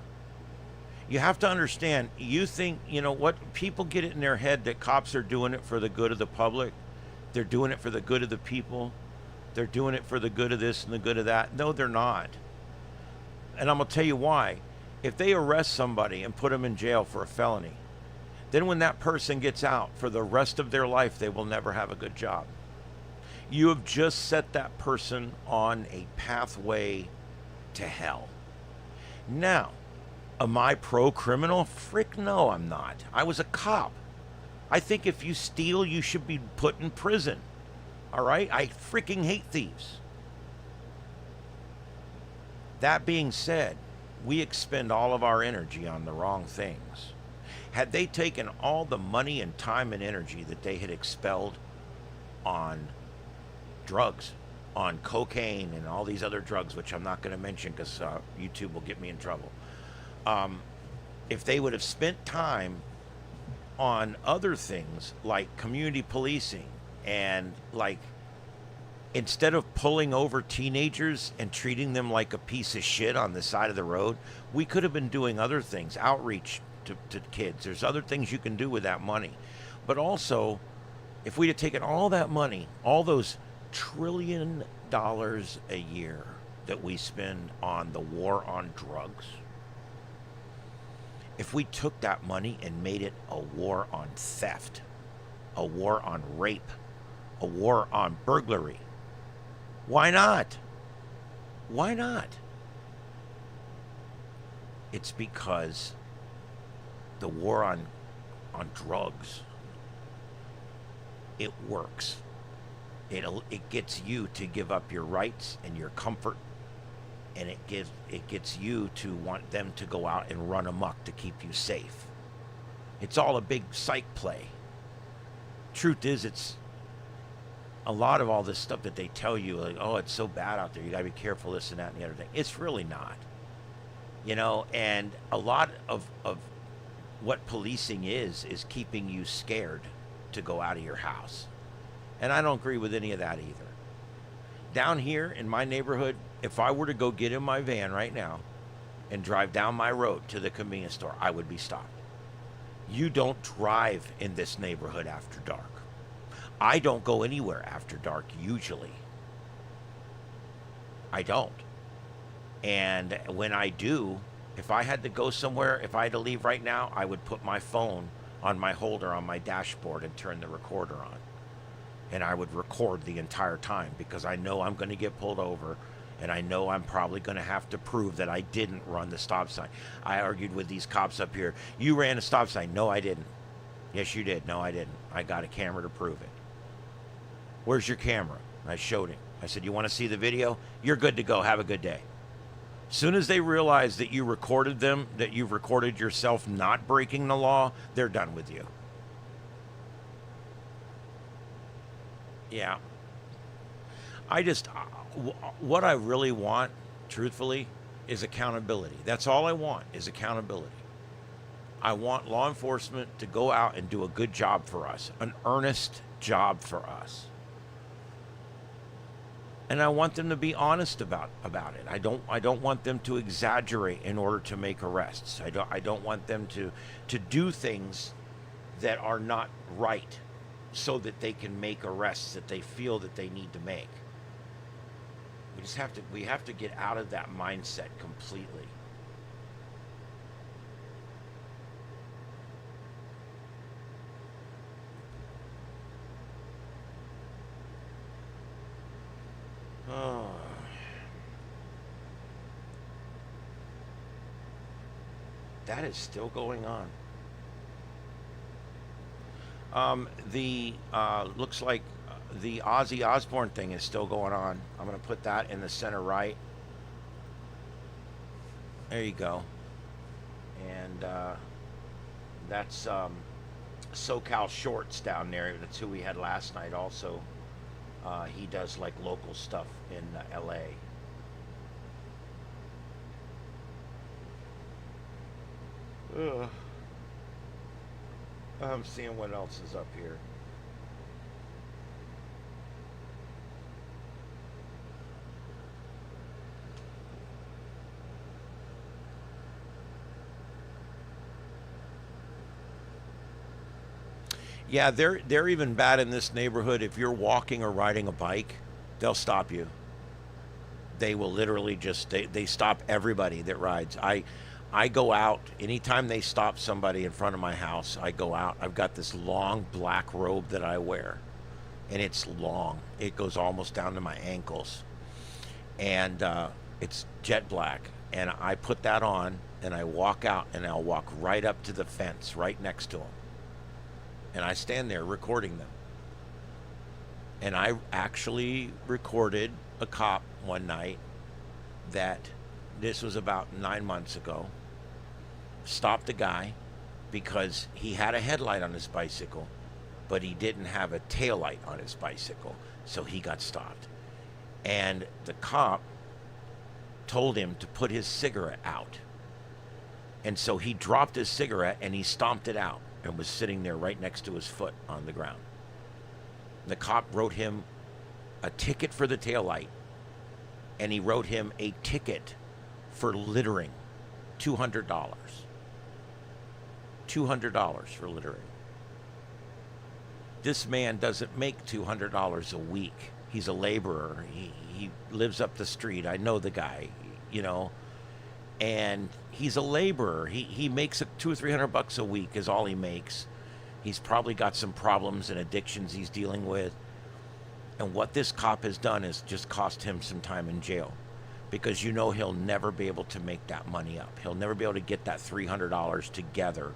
Speaker 1: You have to understand, you think, you know what, people get it in their head that cops are doing it for the good of the public. They're doing it for the good of the people. They're doing it for the good of this and the good of that. No, they're not. And I'm going to tell you why. If they arrest somebody and put them in jail for a felony, then when that person gets out, for the rest of their life, they will never have a good job. You have just set that person on a pathway to hell. Now, am I pro-criminal? Frick no, I'm not. I was a cop. I think if you steal, you should be put in prison. All right? I freaking hate thieves. That being said, we expend all of our energy on the wrong things. Had they taken all the money and time and energy that they had expelled on drugs, on cocaine and all these other drugs, which I'm not going to mention because YouTube will get me in trouble. If they would have spent time on other things like community policing, and like, instead of pulling over teenagers and treating them like a piece of shit on the side of the road, we could have been doing other things, outreach to kids. There's other things you can do with that money. But also, if we'd have taken all that money, all those $1 trillion a year that we spend on the war on drugs, if we took that money and made it a war on theft, a war on rape, a war on burglary, why not? Why not? It's because the war on drugs, it works. It gets you to give up your rights and your comfort, and it gets you to want them to go out and run amok to keep you safe. It's all a big psych play. Truth is, it's a lot of all this stuff that they tell you, like, oh, it's so bad out there, you gotta be careful, this and that and the other thing. It's really not. You know, and a lot of what policing is keeping you scared to go out of your house. And I don't agree with any of that either. Down here in my neighborhood, if I were to go get in my van right now and drive down my road to the convenience store, I would be stopped. You don't drive in this neighborhood after dark. I don't go anywhere after dark usually. I don't. And when I do, if I had to go somewhere, if I had to leave right now, I would put my phone on my holder on my dashboard and turn the recorder on. And I would record the entire time, because I know I'm going to get pulled over, and I know I'm probably going to have to prove that I didn't run the stop sign. I argued with these cops up here. You ran a stop sign. No, I didn't. Yes, you did. No, I didn't. I got a camera to prove it. Where's your camera? I showed him. I said, you want to see the video? You're good to go. Have a good day. Soon as they realize that you recorded them, that you've recorded yourself not breaking the law, they're done with you. Yeah. What I really want, truthfully, is accountability. That's all I want, is accountability. I want law enforcement to go out and do a good job for us, an earnest job for us. And I want them to be honest about it. I don't want them to exaggerate in order to make arrests. I don't want them to do things that are not right so that they can make arrests that they feel that they need to make. We have to get out of that mindset completely. Oh. That is still going on. Looks like the Ozzy Osbourne thing is still going on. I'm going to put that in the center right. There you go. And that's SoCal Shorts down there. That's who we had last night also. He does like local stuff in LA. Ugh. I'm seeing what else is up here. Yeah, they're even bad in this neighborhood. If you're walking or riding a bike, they'll stop you. They will literally just they stop everybody that rides. I go out anytime they stop somebody in front of my house. I go out. I've got this long black robe that I wear, and it's long. It goes almost down to my ankles, and it's jet black. And I put that on, and I walk out, and I'll walk right up to the fence right next to them, and I stand there recording them. And I actually recorded a cop one night that this was about 9 months ago. Stopped the guy because he had a headlight on his bicycle, but he didn't have a tail light on his bicycle, so he got stopped. And the cop told him to put his cigarette out. And so he dropped his cigarette and he stomped it out and was sitting there right next to his foot on the ground. The cop wrote him a ticket for the taillight, and he wrote him a ticket for littering, $200. $200 for littering. This man doesn't make $200 a week. He's a laborer. He lives up the street. I know the guy, you know, and he's a laborer. He makes $200 or $300 a week is all he makes. He's probably got some problems and addictions he's dealing with. And what this cop has done is just cost him some time in jail, because you know he'll never be able to make that money up. He'll never be able to get that $300 together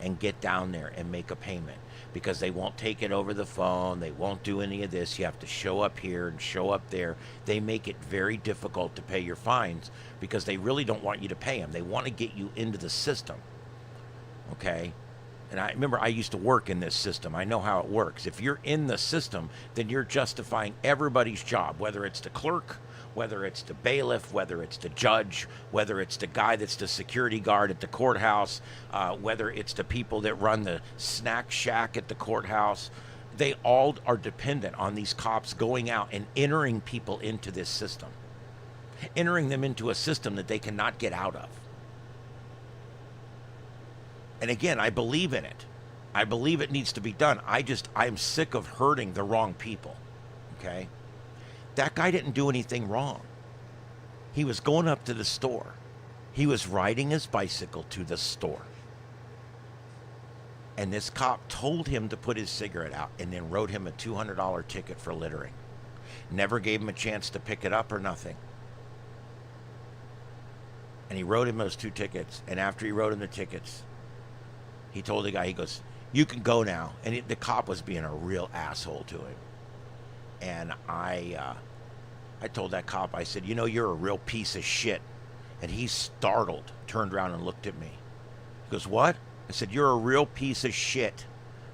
Speaker 1: and get down there and make a payment, because they won't take it over the phone. They won't do any of this. You have to show up here and show up there. They make it very difficult to pay your fines because they really don't want you to pay them. They want to get you into the system. Okay? And I remember I used to work in this system. I know how it works. If you're in the system, then you're justifying everybody's job, whether it's the clerk, whether it's the bailiff, whether it's the judge, whether it's the guy that's the security guard at the courthouse, whether it's the people that run the snack shack at the courthouse. They all are dependent on these cops going out and entering people into this system, entering them into a system that they cannot get out of. And again, I believe in it. I believe it needs to be done. I'm sick of hurting the wrong people. Okay? That guy didn't do anything wrong. He was going up to the store. He was riding his bicycle to the store. And this cop told him to put his cigarette out and then wrote him a $200 ticket for littering. Never gave him a chance to pick it up or nothing. And he wrote him those 2 tickets. And after he wrote him the tickets, he told the guy, he goes, "You can go now." And the cop was being a real asshole to him. And I told that cop, I said, "You know, you're a real piece of shit." And he startled, turned around and looked at me. He goes, "What?" I said, "You're a real piece of shit."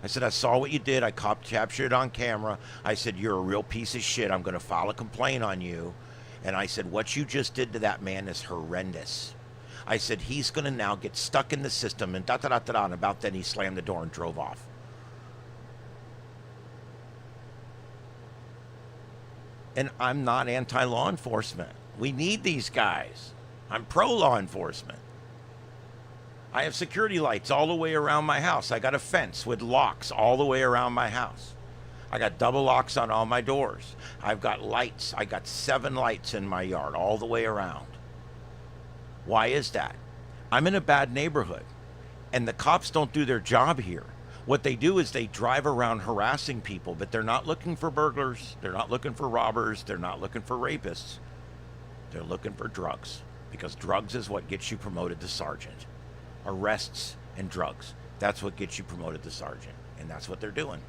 Speaker 1: I said, "I saw what you did. I captured it on camera." I said, "You're a real piece of shit. I'm going to file a complaint on you." And I said, "What you just did to that man is horrendous." I said, "He's going to now get stuck in the system," and da-da-da-da-da. And about then he slammed the door and drove off. And I'm not anti-law enforcement. We need these guys. I'm pro-law enforcement. I have security lights all the way around my house. I got a fence with locks all the way around my house. I got double locks on all my doors. I've got lights. I got 7 lights in my yard all the way around. Why is that? I'm in a bad neighborhood, and the cops don't do their job here. What they do is they drive around harassing people, but they're not looking for burglars. They're not looking for robbers. They're not looking for rapists. They're looking for drugs, because drugs is what gets you promoted to sergeant. Arrests and drugs. That's what gets you promoted to sergeant, and that's what they're doing.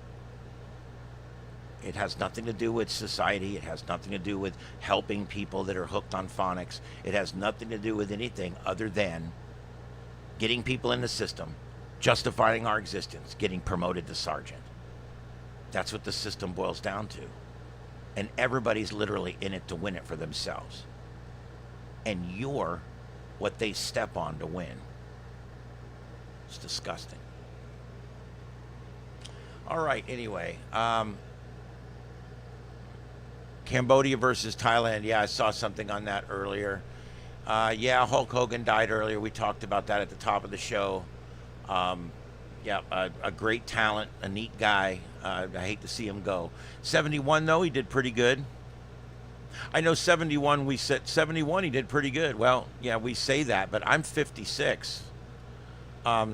Speaker 1: It has nothing to do with society. It has nothing to do with helping people that are hooked on phonics. It has nothing to do with anything other than getting people in the system, justifying our existence, getting promoted to sergeant. That's what the system boils down to. And everybody's literally in it to win it for themselves. And you're what they step on to win. It's disgusting. All right, anyway. Cambodia versus Thailand. Yeah, I saw something on that earlier. Yeah, Hulk Hogan died earlier. We talked about that at the top of the show. Yeah, a great talent, a neat guy. I hate to see him go. 71, though, he did pretty good. I know 71, we said 71, he did pretty good. Well, yeah, we say that, but I'm 56.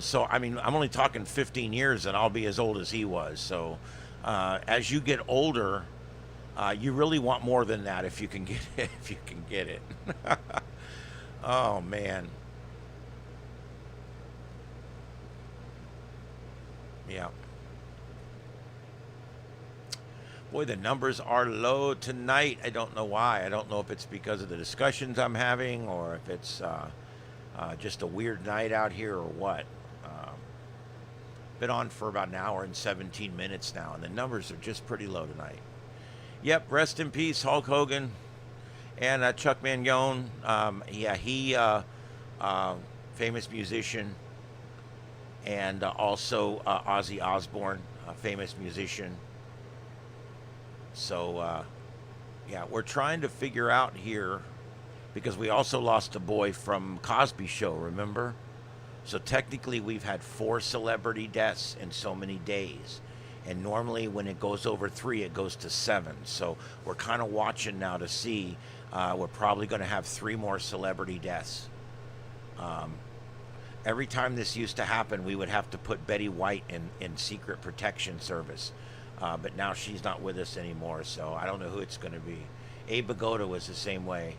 Speaker 1: So, I mean, I'm only talking 15 years, and I'll be as old as he was. So, as you get older, you really want more than that if you can get it. If you can get it. Oh, man. Yeah. Boy, the numbers are low tonight. I don't know why. I don't know if it's because of the discussions I'm having, or if it's just a weird night out here, or what. Been on for about an hour and 17 minutes now, and the numbers are just pretty low tonight. Yep, rest in peace, Hulk Hogan and Chuck Mangione. Yeah, he, famous musician, and also Ozzy Osbourne, a famous musician. So, yeah, we're trying to figure out here, because we also lost a boy from Cosby Show, remember? So technically we've had 4 celebrity deaths in so many days. And normally when it goes over 3, it goes to 7. So we're kind of watching now to see. We're probably going to have 3 more celebrity deaths. Every time this used to happen, we would have to put Betty White in secret protection service. But now she's not with us anymore, so I don't know who it's going to be. Abe Vigoda was the same way.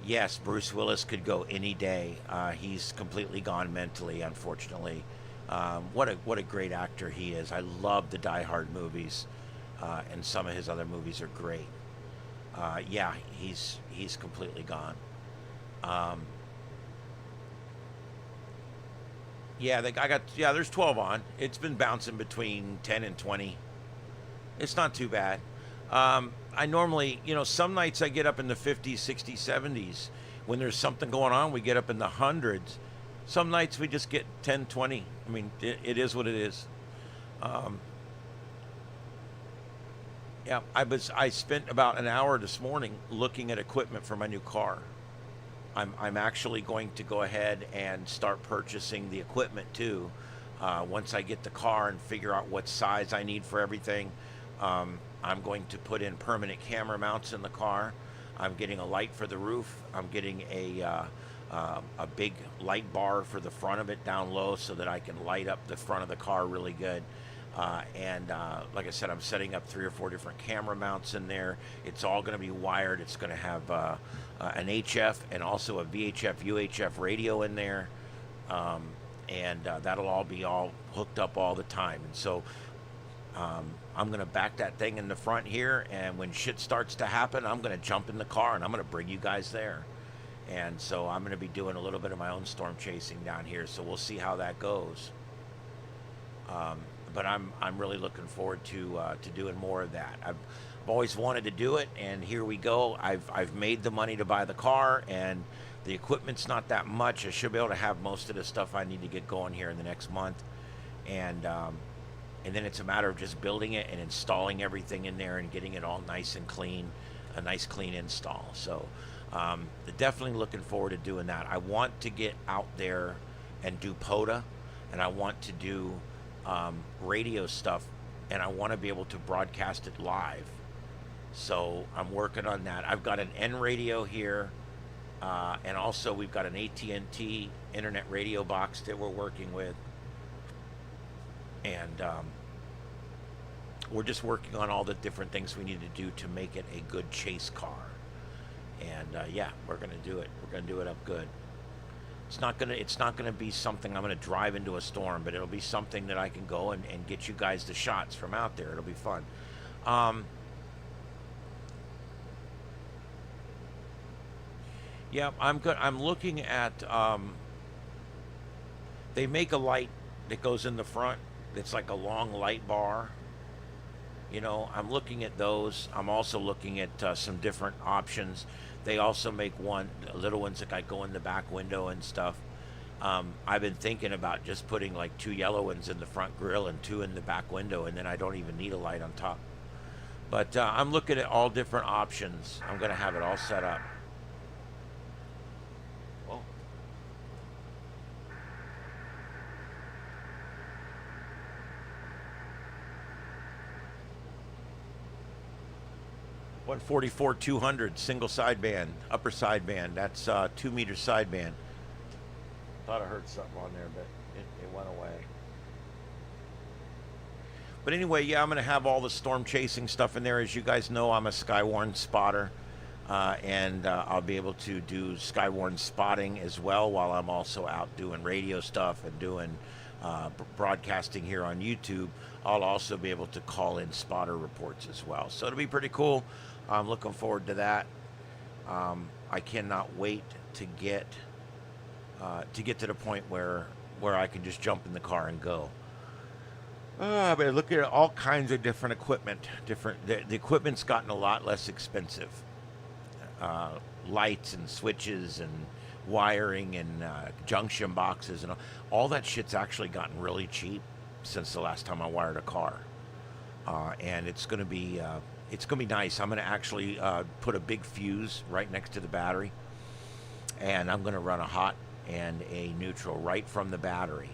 Speaker 1: Yes, Bruce Willis could go any day. He's completely gone mentally, unfortunately. What a great actor he is. I love the Die Hard movies, and some of his other movies are great. Yeah, he's completely gone. Yeah, there's 12 on. It's been bouncing between 10 and 20. It's not too bad. I normally, some nights I get up in the 50s, 60s, 70s. When there's something going on, we get up in the hundreds. Some nights we just get 10, 20. I mean, it is what it is. Yeah, I spent about an hour this morning looking at equipment for my new car. I'm actually going to go ahead and start purchasing the equipment too. Once I get the car and figure out what size I need for everything, I'm going to put in permanent camera mounts in the car. I'm getting a light for the roof. I'm getting a big light bar for the front of it down low so that I can light up the front of the car really good. And like I said, I'm setting up 3 or 4 different camera mounts in there. It's all going to be wired. It's going to have an HF and also a VHF, UHF radio in there. And that'll all be all hooked up all the time. And so I'm going to back that thing in the front here. And when shit starts to happen, I'm going to jump in the car and I'm going to bring you guys there. And so I'm going to be doing a little bit of my own storm chasing down here. So we'll see how that goes. But I'm really looking forward to doing more of that. I've always wanted to do it, and here we go. I've made the money to buy the car, and the equipment's not that much. I should be able to have most of the stuff I need to get going here in the next month. And and then it's a matter of just building it and installing everything in there and getting it all nice and clean, a nice clean install. So definitely looking forward to doing that. I want to get out there and do POTA, and I want to do radio stuff, and I want to be able to broadcast it live. So I'm working on that. I've got an N radio here, and also we've got an AT&T internet radio box that we're working with, and we're just working on all the different things we need to do to make it a good chase car. And yeah, we're gonna do it. We're gonna do it up good. It's not gonna be something I'm gonna drive into a storm, but it'll be something that I can go and get you guys the shots from out there. It'll be fun. Yeah, I'm good. I'm looking at. They make a light that goes in the front. It's like a long light bar. You know, I'm looking at those. I'm also looking at some different options. They also make little ones that go in the back window and stuff. I've been thinking about just putting like 2 yellow ones in the front grille and 2 in the back window, and then I don't even need a light on top. But I'm looking at all different options. I'm going to have it all set up. Well, 144-200 single sideband, upper sideband. That's 2 meter sideband. Thought I heard something on there, but it went away. But anyway, yeah, I'm going to have all the storm chasing stuff in there. As you guys know, I'm a Skywarn spotter, and I'll be able to do Skywarn spotting as well while I'm also out doing radio stuff and doing broadcasting here on YouTube. I'll also be able to call in spotter reports as well. So it'll be pretty cool. I'm looking forward to that. I cannot wait to get to the point where I can just jump in the car and go. I've been looking at all kinds of different equipment. The equipment's gotten a lot less expensive. Lights and switches and wiring and junction boxes and all that shit's actually gotten really cheap since the last time I wired a car. And it's gonna be nice. I'm gonna actually put a big fuse right next to the battery, and I'm gonna run a hot and a neutral right from the battery.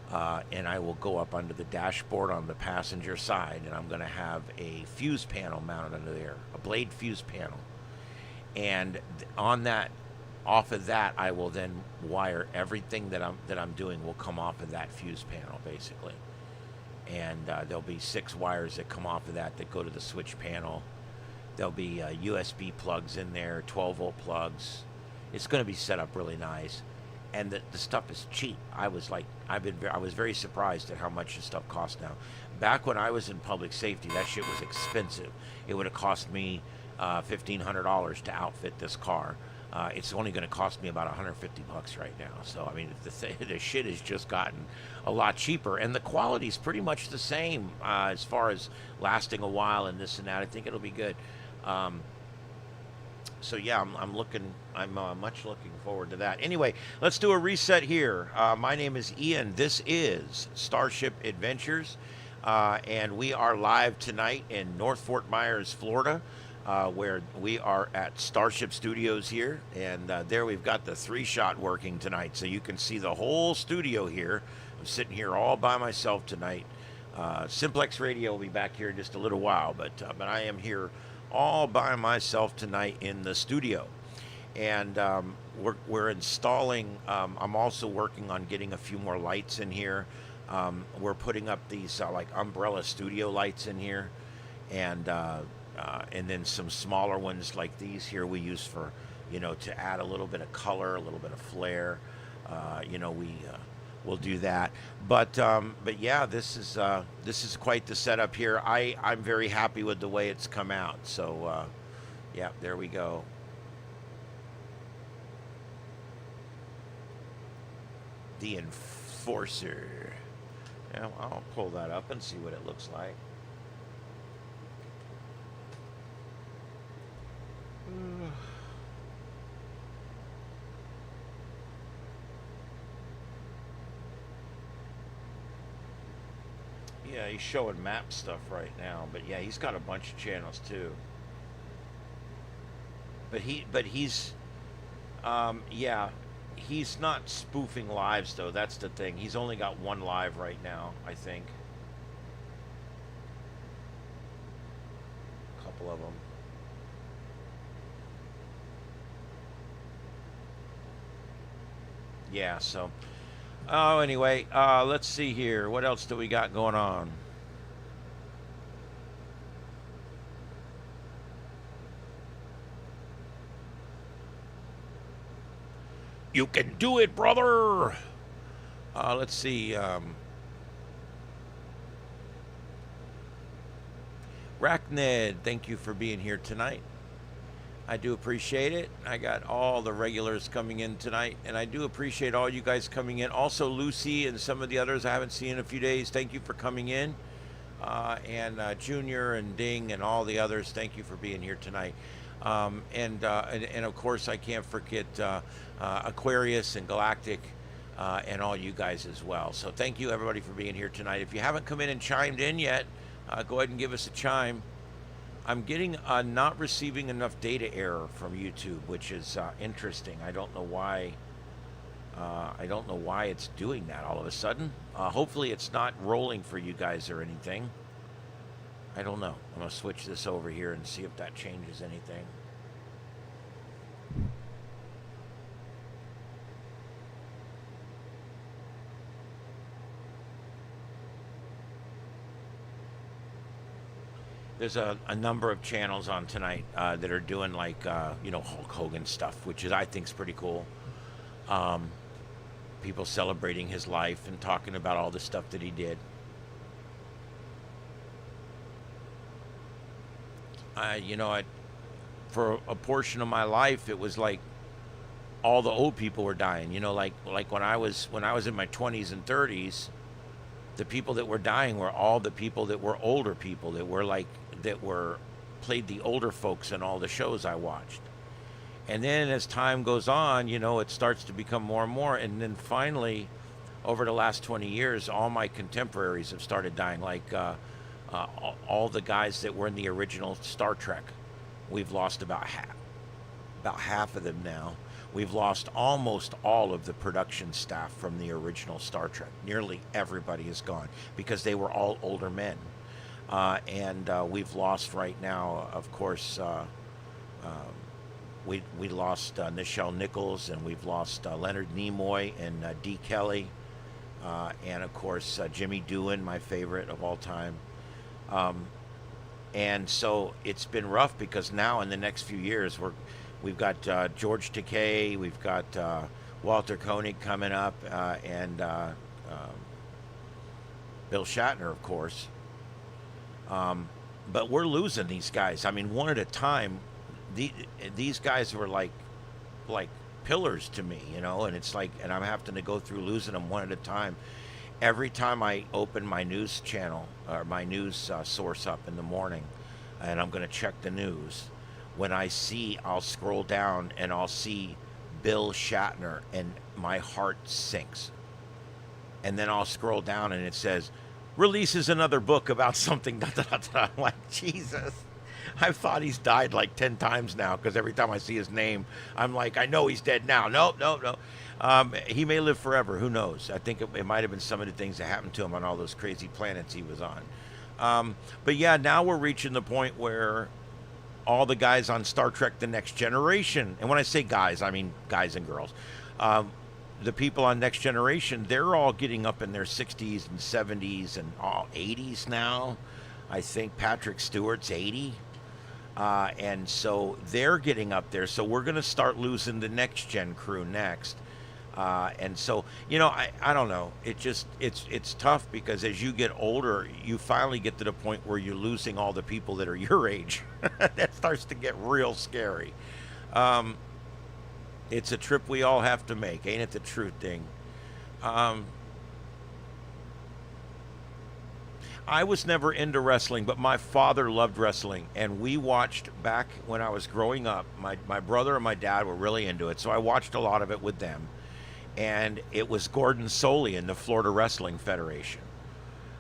Speaker 1: And I will go up under the dashboard on the passenger side, and I'm going to have a fuse panel mounted under there, a blade fuse panel. And on that, off of that, I will then wire everything that I'm doing will come off of that fuse panel, basically. And there'll be 6 wires that come off of that go to the switch panel. There'll be USB plugs in there, 12-volt plugs. It's going to be set up really nice. And the stuff is cheap. I was very surprised at how much this stuff costs now. Back when I was in public safety, that shit was expensive. It would have cost me $1,500 to outfit this car. It's only going to cost me about $150 right now. So I mean, the shit has just gotten a lot cheaper, and the quality's pretty much the same as far as lasting a while and this and that. I think it'll be good. So yeah, I'm much looking forward to that. Anyway, let's do a reset here. My name is Ian. This is StarShip Adventures, and we are live tonight in North Fort Myers, Florida, where we are at StarShip Studios here, and there we've got the 3-shot working tonight, so you can see the whole studio here. I'm sitting here all by myself tonight. Simplex Radio will be back here in just a little while, but I am here all by myself tonight in the studio. And we're installing, I'm also working on getting a few more lights in here. We're putting up these like umbrella studio lights in here, and then some smaller ones like these here we use for, to add a little bit of color, a little bit of flair. We'll do that. But yeah, this is quite the setup here. I'm very happy with the way it's come out. So yeah, there we go. The Enforcer. Yeah, I'll pull that up and see what it looks like. Yeah, he's showing map stuff right now, but yeah, he's got a bunch of channels too. But yeah, he's not spoofing lives though. That's the thing. He's only got one live right now, I think. A couple of them. Yeah, so. Oh, anyway, let's see here. What else do we got going on? You can do it, brother. Let's see. Rackned, thank you for being here tonight. I do appreciate it. I got all the regulars coming in tonight, and I do appreciate all you guys coming in. Also, Lucy and some of the others I haven't seen in a few days, thank you for coming in. And Junior and Ding and all the others, thank you for being here tonight. And of course, I can't forget Aquarius and Galactic and all you guys as well. So thank you, everybody, for being here tonight. If you haven't come in and chimed in yet, go ahead and give us a chime. I'm getting not receiving enough data error from YouTube, which is interesting. I don't know why. I don't know why it's doing that all of a sudden. Hopefully, it's not rolling for you guys or anything. I don't know. I'm gonna switch this over here and see if that changes anything. There's a number of channels on tonight that are doing like Hulk Hogan stuff, which is I think is pretty cool. People celebrating his life and talking about all the stuff that he did. For a portion of my life, it was like all the old people were dying. Like when I was in my 20s and 30s, the people that were dying were all the people that were older people that were played the older folks in all the shows I watched. And then as time goes on, it starts to become more and more. And then finally, over the last 20 years, all my contemporaries have started dying. Like all the guys that were in the original Star Trek, we've lost about half of them now. We've lost almost all of the production staff from the original Star Trek. Nearly everybody is gone because they were all older men. And we've lost right now, of course, we lost Nichelle Nichols, and we've lost Leonard Nimoy and Dee Kelly, and of course Jimmy Doohan, my favorite of all time. And so it's been rough because now in the next few years we've got George Takei, we've got Walter Koenig coming up, and Bill Shatner, of course. But we're losing these guys. I mean, one at a time. These guys were like pillars to me, and it's like, and I'm having to go through losing them one at a time. Every time I open my news channel or my news source up in the morning, and I'm going to check the news, I'll scroll down and I'll see Bill Shatner, and my heart sinks. And then I'll scroll down and it says, releases another book about something. I'm like, Jesus. I've thought he's died like 10 times now because every time I see his name, I'm like, I know he's dead now. No. He may live forever. Who knows? I think it might have been some of the things that happened to him on all those crazy planets he was on. But yeah, now we're reaching the point where all the guys on Star Trek The Next Generation, and when I say guys, I mean guys and girls, the people on Next Generation, they're all getting up in their 60s and 70s and all 80s now. I think Patrick Stewart's 80. And so they're getting up there. So we're going to start losing the next gen crew next. And so, I don't know. It's tough because as you get older, you finally get to the point where you're losing all the people that are your age. That starts to get real scary. It's a trip we all have to make. Ain't it the truth, Ding? I was never into wrestling, but my father loved wrestling, and we watched back when I was growing up. My brother and my dad were really into it, so I watched a lot of it with them. And it was Gordon Soley in the Florida Wrestling Federation.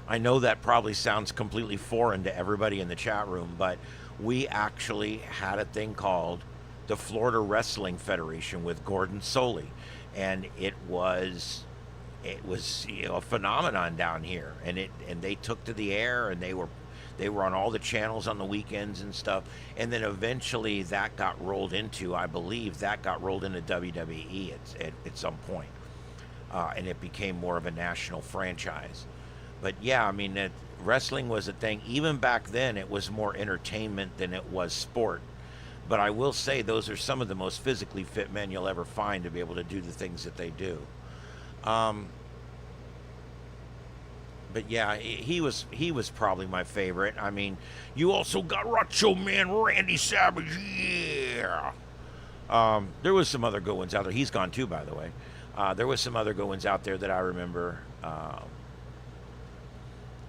Speaker 1: I know that probably sounds completely foreign to everybody in the chat room, but we actually had a thing called the Florida Wrestling Federation with Gordon Soley, and it was a phenomenon down here, and they took to the air, and they were on all the channels on the weekends and stuff, and then eventually that got rolled into, I believe that got rolled into WWE at some point, and it became more of a national franchise. But yeah, I mean, wrestling was a thing. Even back then, it was more entertainment than it was sport. But I will say those are some of the most physically fit men you'll ever find to be able to do the things that they do. But yeah, he was probably my favorite. I mean, you also got Macho Man Randy Savage. Yeah. There was some other good ones out there. He's gone too, by the way. There was some other good ones out there that I remember.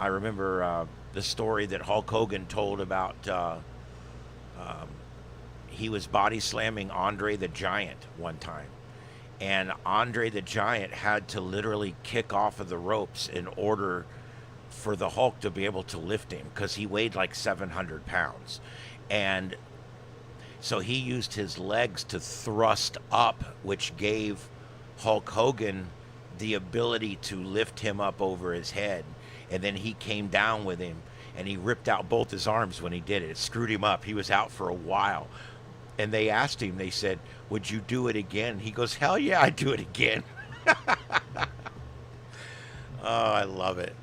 Speaker 1: I remember the story that Hulk Hogan told about he was body slamming Andre the Giant one time. And Andre the Giant had to literally kick off of the ropes in order for the Hulk to be able to lift him, because he weighed like 700 pounds. And so he used his legs to thrust up, which gave Hulk Hogan the ability to lift him up over his head. And then he came down with him, and he ripped out both his arms when he did it. It screwed him up. He was out for a while. And they asked him, they said, would you do it again? He goes, hell yeah, I'd do it again. Oh, I love it.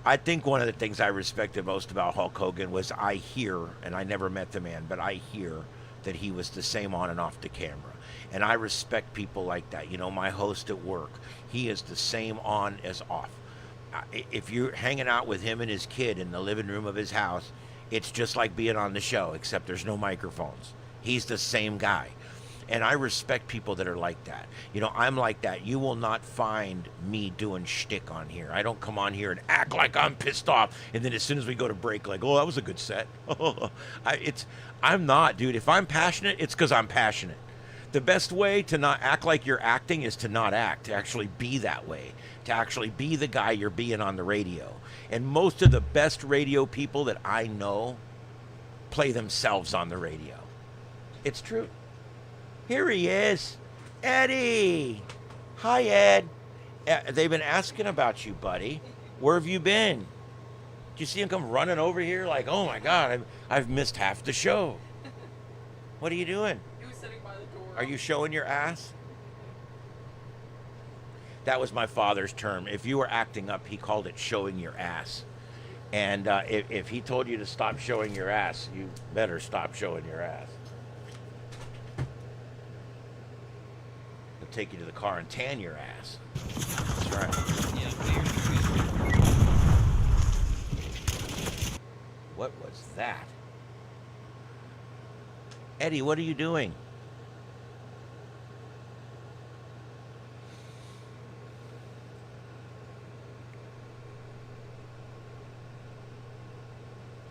Speaker 1: I think one of the things I respected most about Hulk Hogan was I hear, and I never met the man, but I hear that he was the same on and off the camera. And I respect people like that. You know, my host at work, he is the same on as off. If you're hanging out with him and his kid in the living room of his house, it's just like being on the show, except there's no microphones. He's the same guy. And I respect people that are like that. You know, I'm like that. You will not find me doing shtick on here. I don't come on here and act like I'm pissed off, and then as soon as we go to break, like, oh, that was a good set. I'm not, dude. If I'm passionate, it's because I'm passionate. The best way to not act like you're acting is to not act, to actually be that way, to actually be the guy you're being on the radio. And most of the best radio people that I know play themselves on the radio. It's true. Here he is, Eddie. Hi, Ed. They've been asking about you, buddy. Where have you been? Did you see him come running over here like, oh my God, I've missed half the show. What are you doing?
Speaker 5: He was sitting by the door.
Speaker 1: Are you showing your ass? That was my father's term. If you were acting up, he called it showing your ass. And if he told you to stop showing your ass, you better stop showing your ass. He'll take you to the car and tan your ass. That's right. What was that? Eddie, what are you doing?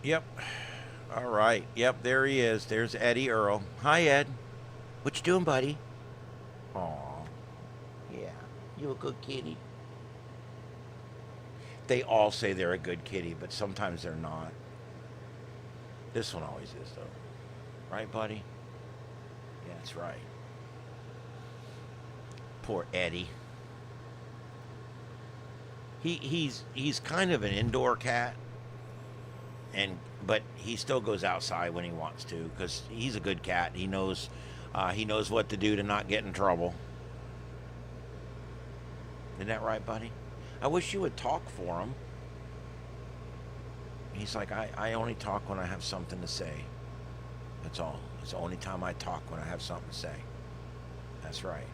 Speaker 1: Yep. All right. Yep, there he is. There's Eddie Earl. Hi, Ed. What you doing, buddy? Aw. Yeah. You a good kitty? They all say they're a good kitty, but sometimes they're not. This one always is, though. Right, buddy? Yeah, that's right. Poor Eddie. He's kind of an indoor cat. But he still goes outside when he wants to, because he's a good cat. He knows what to do to not get in trouble. Isn't that right, buddy? I wish you would talk for him. He's like, I only talk when I have something to say. That's all. It's the only time I talk, when I have something to say. That's right.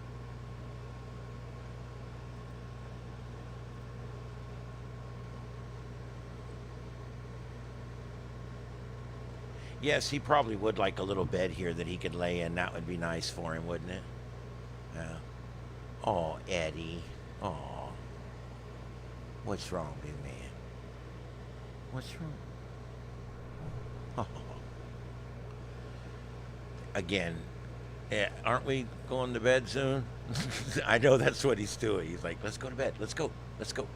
Speaker 1: Yes, he probably would like a little bed here that he could lay in. That would be nice for him, wouldn't it? Yeah. Oh, Eddie. Oh. What's wrong, big man? What's wrong? Oh. Again, aren't we going to bed soon? I know that's what he's doing. He's like, let's go to bed. Let's go. Let's go.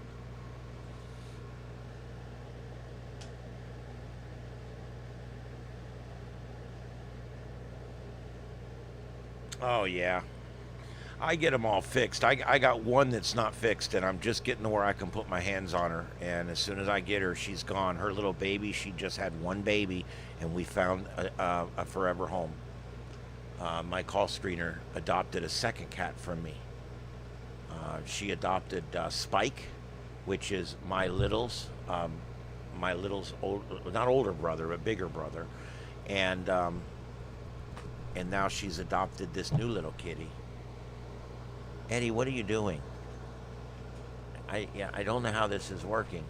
Speaker 1: Oh, yeah. I get them all fixed. I got one that's not fixed, and I'm just getting to where I can put my hands on her. And as soon as I get her, she's gone. Her little baby, she just had one baby, and we found a forever home. My call screener adopted a second cat from me. She adopted Spike, which is my little's not older brother, but bigger brother, and now she's adopted this new little kitty. Eddie, what are you doing? I don't know how this is working.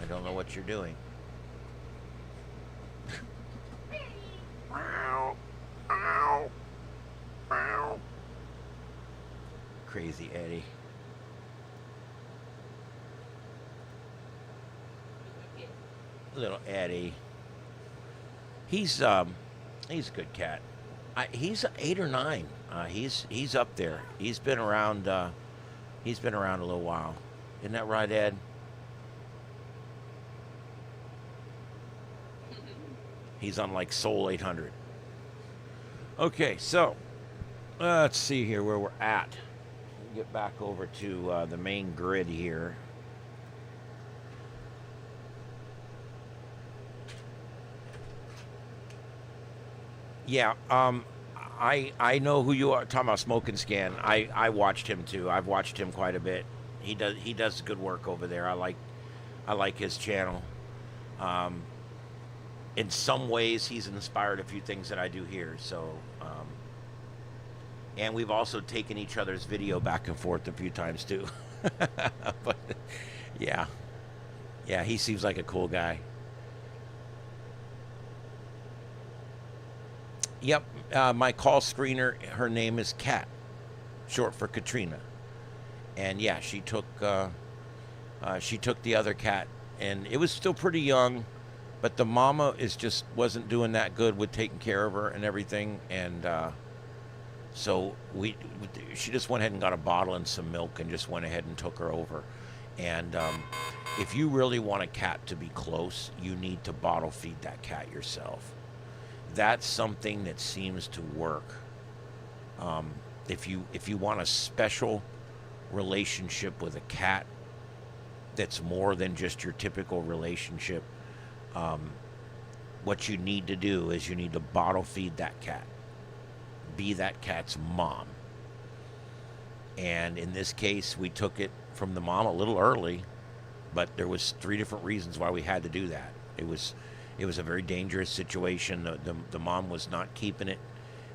Speaker 1: I don't know what you're doing. Crazy Eddie. Little Eddie. He's a good cat. He's 8 or 9. He's up there. He's been around. He's been around a little while. Isn't that right, Ed? He's on like Soul 800. Okay, so let's see here where we're at. Get back over to the main grid here. Yeah, I know who you are. Talking about Smoke and Scan. I watched him too. I've watched him quite a bit. He does good work over there. I like his channel. In some ways, he's inspired a few things that I do here. So, and we've also taken each other's video back and forth a few times too. But yeah, he seems like a cool guy. Yep, my call screener, her name is Kat, short for Katrina. And yeah, she took the other cat, and it was still pretty young, but the mama wasn't doing that good with taking care of her and everything. And so she just went ahead and got a bottle and some milk and just went ahead and took her over. And if you really want a cat to be close, you need to bottle feed that cat yourself. That's something that seems to work. If you want a special relationship with a cat that's more than just your typical relationship, what you need to do is you need to bottle feed that cat. Be that cat's mom. And in this case, we took it from the mom a little early, but there was 3 different reasons why we had to do that. It was a very dangerous situation. The mom was not keeping it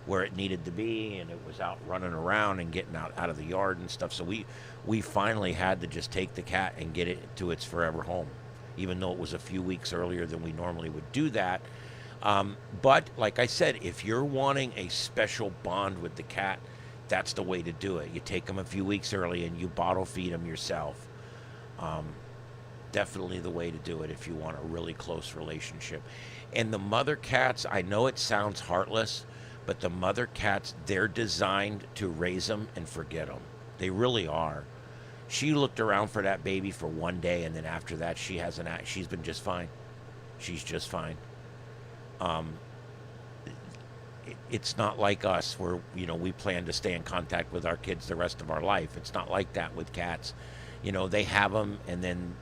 Speaker 1: where it needed to be, and it was out running around and getting out of the yard and stuff. So we finally had to just take the cat and get it to its forever home, even though it was a few weeks earlier than we normally would do that. But like I said, if you're wanting a special bond with the cat, that's the way to do it. You take them a few weeks early and you bottle feed them yourself. Definitely the way to do it if you want a really close relationship. And the mother cats, I know it sounds heartless, but the mother cats, they're designed to raise them and forget them. They really are. She looked around for that baby for one day, and then after that, she's been just fine. She's just fine. It's not like us where, we plan to stay in contact with our kids the rest of our life. It's not like that with cats. They have them, and then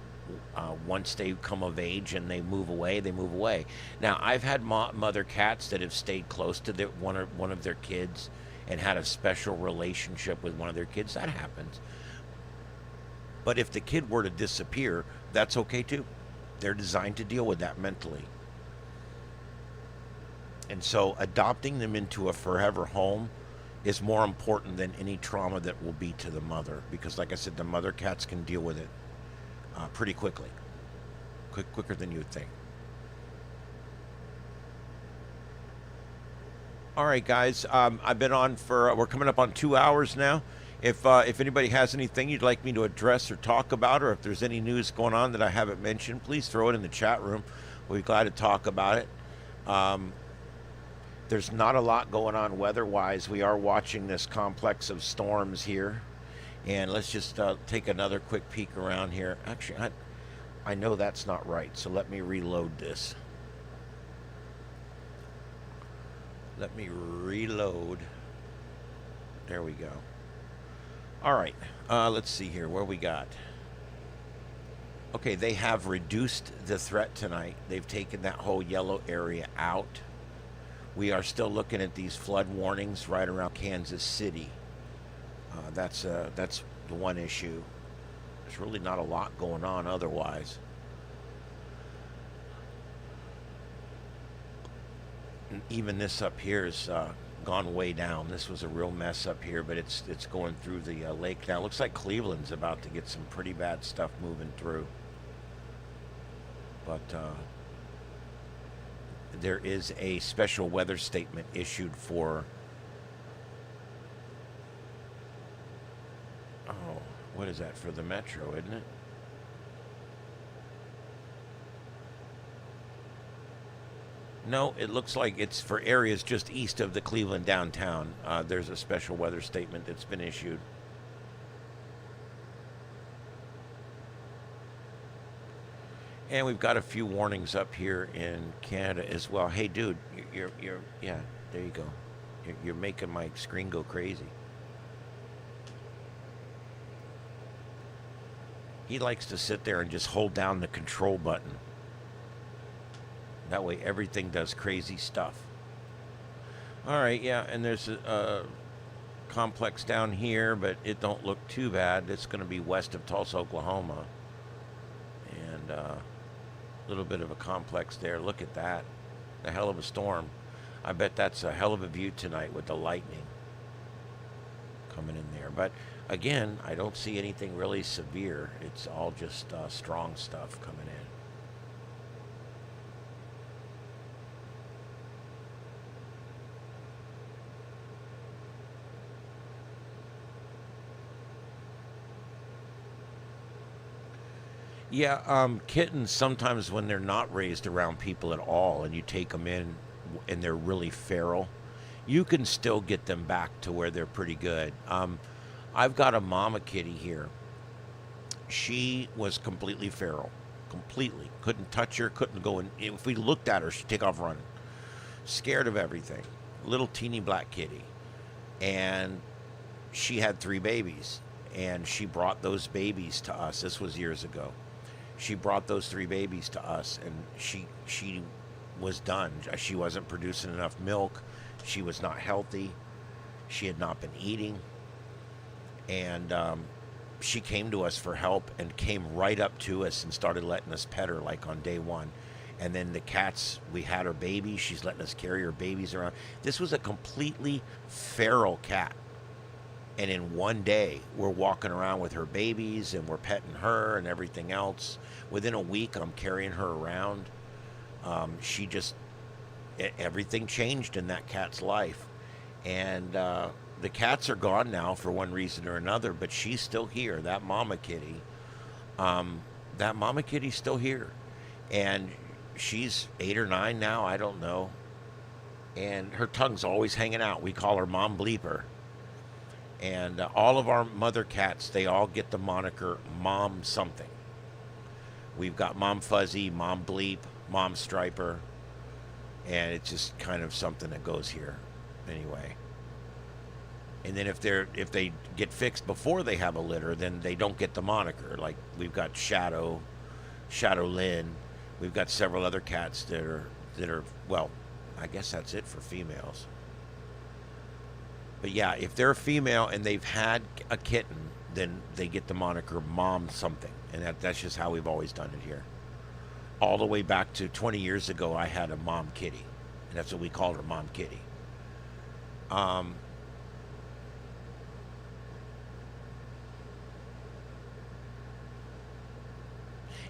Speaker 1: once they come of age and they move away, they move away. Now, I've had mother cats that have stayed close to one of their kids and had a special relationship with one of their kids. That happens. But if the kid were to disappear, that's okay too. They're designed to deal with that mentally. And so adopting them into a forever home is more important than any trauma that will be to the mother. Because like I said, the mother cats can deal with it pretty quickly. Quicker than you'd think. All right, guys. I've been on we're coming up on 2 hours now. If anybody has anything you'd like me to address or talk about, or if there's any news going on that I haven't mentioned, please throw it in the chat room. We'll be glad to talk about it. There's not a lot going on weather-wise. We are watching this complex of storms here. And let's just take another quick peek around here. Actually, I know that's not right, so let me reload this. Let me reload. There we go. All right. Let's see here. Where we got? Okay, they have reduced the threat tonight. They've taken that whole yellow area out. We are still looking at these flood warnings right around Kansas City. That's the one issue. There's really not a lot going on otherwise. And even this up here is gone way down. This was a real mess up here, but it's going through the lake now. It looks like Cleveland's about to get some pretty bad stuff moving through. But there is a special weather statement issued for, oh, what is that, for the metro, isn't it? No, it looks like it's for areas just east of the Cleveland downtown. There's a special weather statement that's been issued. And we've got a few warnings up here in Canada as well. Hey, dude, you're yeah, there you go. You're making my screen go crazy. He likes to sit there and just hold down the control button. That way everything does crazy stuff. All right, yeah, and there's a complex down here, but it don't look too bad. It's going to be west of Tulsa, Oklahoma. And a little bit of a complex there. Look at that. A hell of a storm. I bet that's a hell of a view tonight with the lightning coming in there. But again, I don't see anything really severe. It's all just strong stuff coming in. Yeah, kittens, sometimes when they're not raised around people at all and you take them in and they're really feral, you can still get them back to where they're pretty good. I've got a mama kitty here. She was completely feral. Completely. Couldn't touch her, couldn't go in. If we looked at her, she'd take off running. Scared of everything. Little teeny black kitty. And she had 3 babies. And she brought those babies to us. This was years ago. She brought those 3 babies to us, and she was done. She wasn't producing enough milk. She was not healthy. She had not been eating. And she came to us for help and came right up to us and started letting us pet her like on day 1. And then the cats, we had her babies. She's letting us carry her babies around. This was a completely feral cat. And in one day, we're walking around with her babies and we're petting her and everything else. Within a week, I'm carrying her around. Everything changed in that cat's life. And the cats are gone now for one reason or another, but she's still here, that mama kitty. That mama kitty's still here. And she's 8 or 9 now, I don't know. And her tongue's always hanging out. We call her Mom Bleeper. And all of our mother cats, they all get the moniker Mom something. We've got Mom Fuzzy, Mom Bleep, Mom Striper, and it's just kind of something that goes here anyway. And then if they get fixed before they have a litter, then they don't get the moniker. Like we've got Shadow Lynn, we've got several other cats that are well, I guess that's it for females. But yeah, if they're a female and they've had a kitten, then they get the moniker Mom something. And that's just how we've always done it here. All the way back to 20 years ago, I had a Mom Kitty. And that's what we called her, Mom Kitty.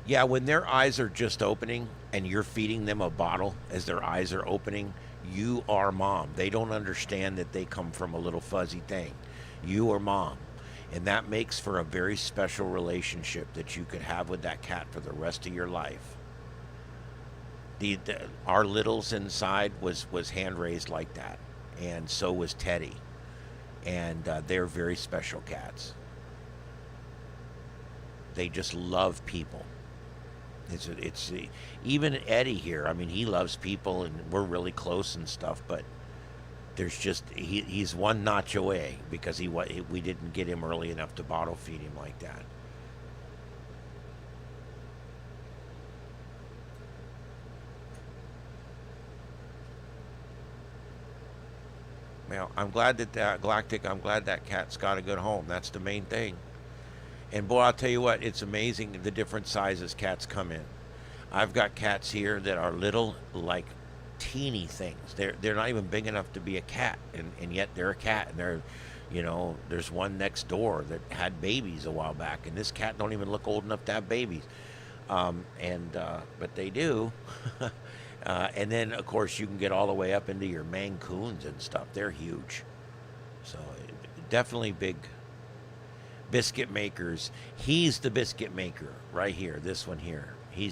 Speaker 1: Yeah, when their eyes are just opening and you're feeding them a bottle as their eyes are opening, you are Mom. They don't understand that they come from a little fuzzy thing. You are Mom. And that makes for a very special relationship that you could have with that cat for the rest of your life. Our littles inside was hand raised like that. And so was Teddy. And they're very special cats. They just love people. It's even Eddie here. I mean, he loves people, and we're really close and stuff. But There's just he's one notch away because we didn't get him early enough to bottle feed him like that. Well, I'm glad that Galactic. I'm glad that cat's got a good home. That's the main thing. And boy, I'll tell you what, it's amazing the different sizes cats come in. I've got cats here that are little, like teeny things. They're not even big enough to be a cat, and yet they're a cat. And they're, there's one next door that had babies a while back, and this cat don't even look old enough to have babies. But they do. And then, of course, you can get all the way up into your Maine Coons and stuff. They're huge. So definitely big biscuit makers. He's the biscuit maker right here. This one here. He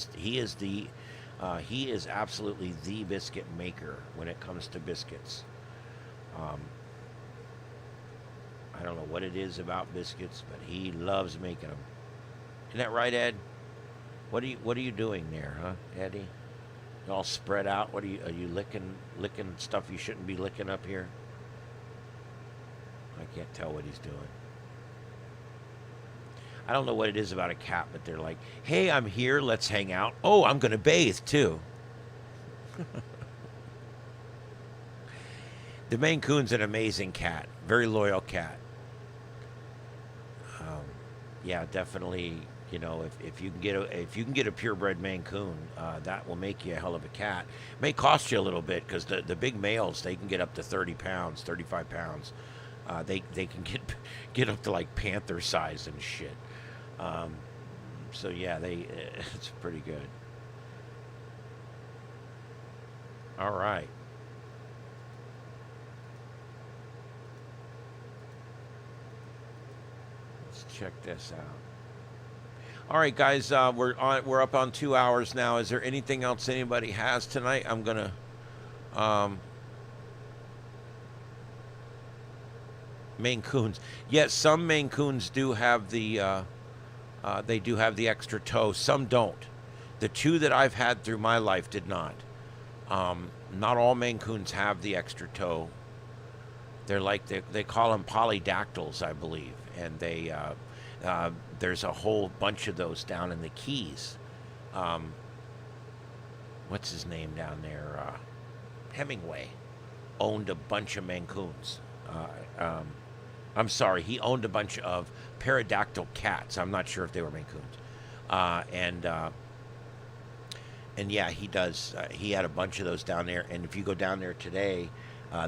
Speaker 1: is absolutely the biscuit maker when it comes to biscuits. I don't know what it is about biscuits, but he loves making them. Isn't that right, Ed? What are you doing there, huh, Eddie? All spread out. Are you licking stuff you shouldn't be licking up here? I can't tell what he's doing. I don't know what it is about a cat, but they're like, hey, I'm here, let's hang out. Oh, I'm gonna bathe too. The Maine Coon's an amazing cat, very loyal cat. Yeah, definitely. If you can get a purebred Maine Coon, that will make you a hell of a cat. It may cost you a little bit because the big males, they can get up to 30 pounds, 35 pounds. They can get up to like panther size and shit. So yeah, it's pretty good. All right. Let's check this out. All right, guys, we're up on 2 hours now. Is there anything else anybody has tonight? I'm gonna Maine Coons. Yes, some Maine Coons do have the extra toe. Some don't. The two that I've had through my life did not. Not all Maine Coons have the extra toe. They're like they call them polydactyls, I believe, and there's a whole bunch of those down in the Keys. What's his name down there? Hemingway owned a bunch of Maine Coons. I'm sorry, he owned a bunch of pterodactyl cats. I'm not sure if they were Maine Coons. And yeah, he does. He had a bunch of those down there. And if you go down there today,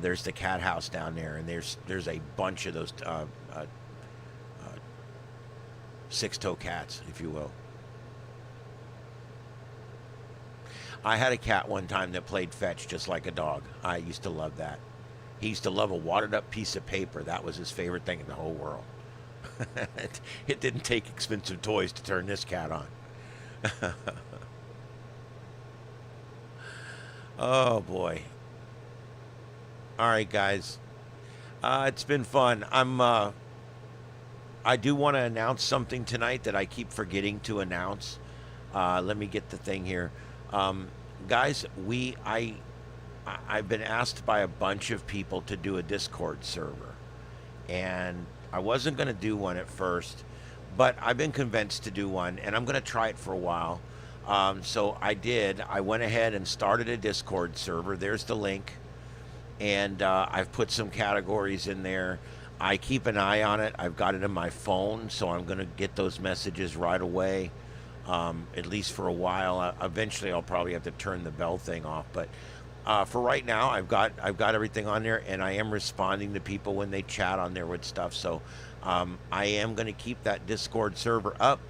Speaker 1: there's the cat house down there, and there's a bunch of those six-toe cats, if you will. I had a cat one time that played fetch just like a dog. I used to love that. He used to love a wadded-up piece of paper. That was his favorite thing in the whole world. It didn't take expensive toys to turn this cat on. Oh, boy. All right, guys. It's been fun. I do want to announce something tonight that I keep forgetting to announce. Let me get the thing here. Guys, I've been asked by a bunch of people to do a Discord server. And I wasn't going to do one at first, but I've been convinced to do one, and I'm going to try it for a while. So I did. I went ahead and started a Discord server. There's the link. And I've put some categories in there. I keep an eye on it. I've got it in my phone, so I'm going to get those messages right away, at least for a while. Eventually, I'll probably have to turn the bell thing off. But for right now, I've got everything on there, and I am responding to people when they chat on there with stuff. So I am going to keep that Discord server up.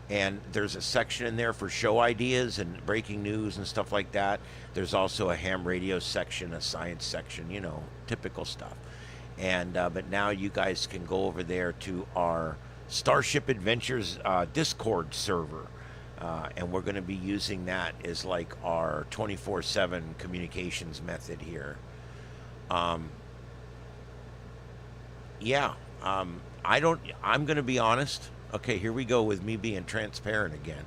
Speaker 1: And there's a section in there for show ideas and breaking news and stuff like that. There's also a ham radio section, a science section, typical stuff. And but now you guys can go over there to our StarShip Adventures Discord server. And we're going to be using that as like our 24/7 communications method here. I'm going to be honest. Okay, here we go with me being transparent again.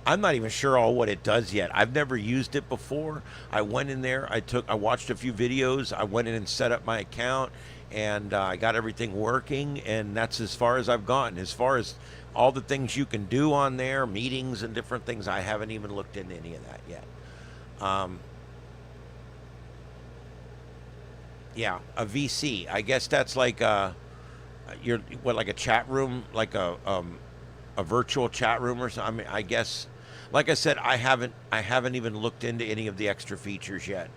Speaker 1: I'm not even sure all what it does yet. I've never used it before. I went in there, I watched a few videos, I went in and set up my account, and I got everything working, and that's as far as I've gotten. As far as all the things you can do on there, meetings and different things, I haven't even looked into any of that yet. Yeah, a VC. I guess that's like like a chat room, like a virtual chat room or something. I mean, I guess, like I said, I haven't even looked into any of the extra features yet.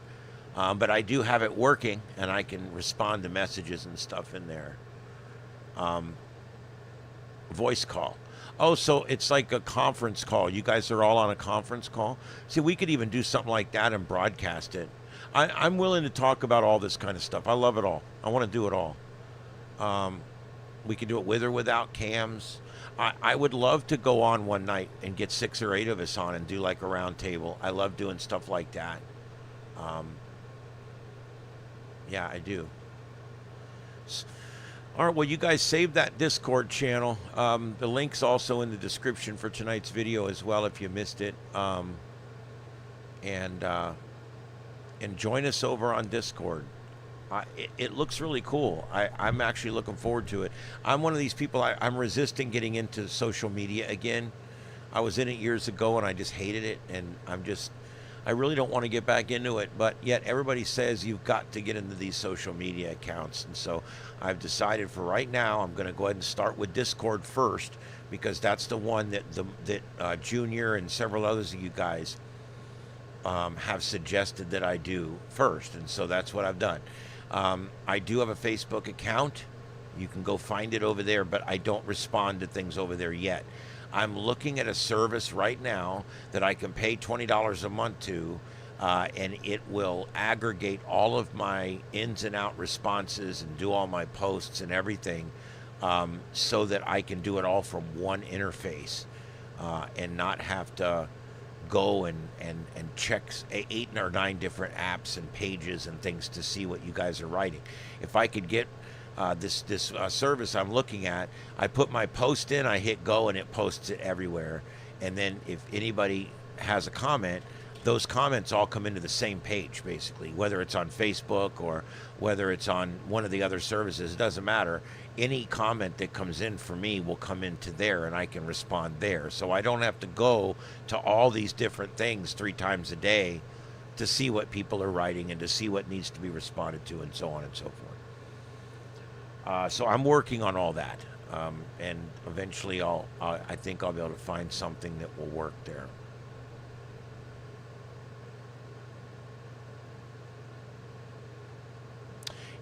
Speaker 1: But I do have it working, and I can respond to messages and stuff in there. Voice call. Oh, so it's like a conference call. You guys are all on a conference call. See, we could even do something like that and broadcast it. I'm willing to talk about all this kind of stuff. I love it all. I want to do it all. We can do it with or without cams. I would love to go on one night and get 6 or 8 of us on and do like a round table. I love doing stuff like that. Yeah, I do. All right, well, you guys save that Discord channel. The link's also in the description for tonight's video as well if you missed it. And join us over on Discord. It looks really cool. I'm actually looking forward to it. I'm one of these people, I'm resisting getting into social media again. I was in it years ago and I just hated it, and I really don't want to get back into it, but yet everybody says you've got to get into these social media accounts. And so I've decided for right now, I'm going to go ahead and start with Discord first, because that's the one that Junior and several others of you guys have suggested that I do first. And so that's what I've done. I do have a Facebook account. You can go find it over there, but I don't respond to things over there yet. I'm looking at a service right now that I can pay $20 a month to, and it will aggregate all of my ins and out responses and do all my posts and everything, so that I can do it all from one interface, and not have to go and check 8 or 9 different apps and pages and things to see what you guys are writing. If I could get this service I'm looking at, I put my post in, I hit go, and it posts it everywhere. And then if anybody has a comment, those comments all come into the same page, basically, whether it's on Facebook or whether it's on one of the other services. It doesn't matter. Any comment that comes in for me will come into there, and I can respond there. So I don't have to go to all these different things 3 times a day to see what people are writing and to see what needs to be responded to, and so on and so forth. So I'm working on all that, and eventually I think I'll be able to find something that will work there.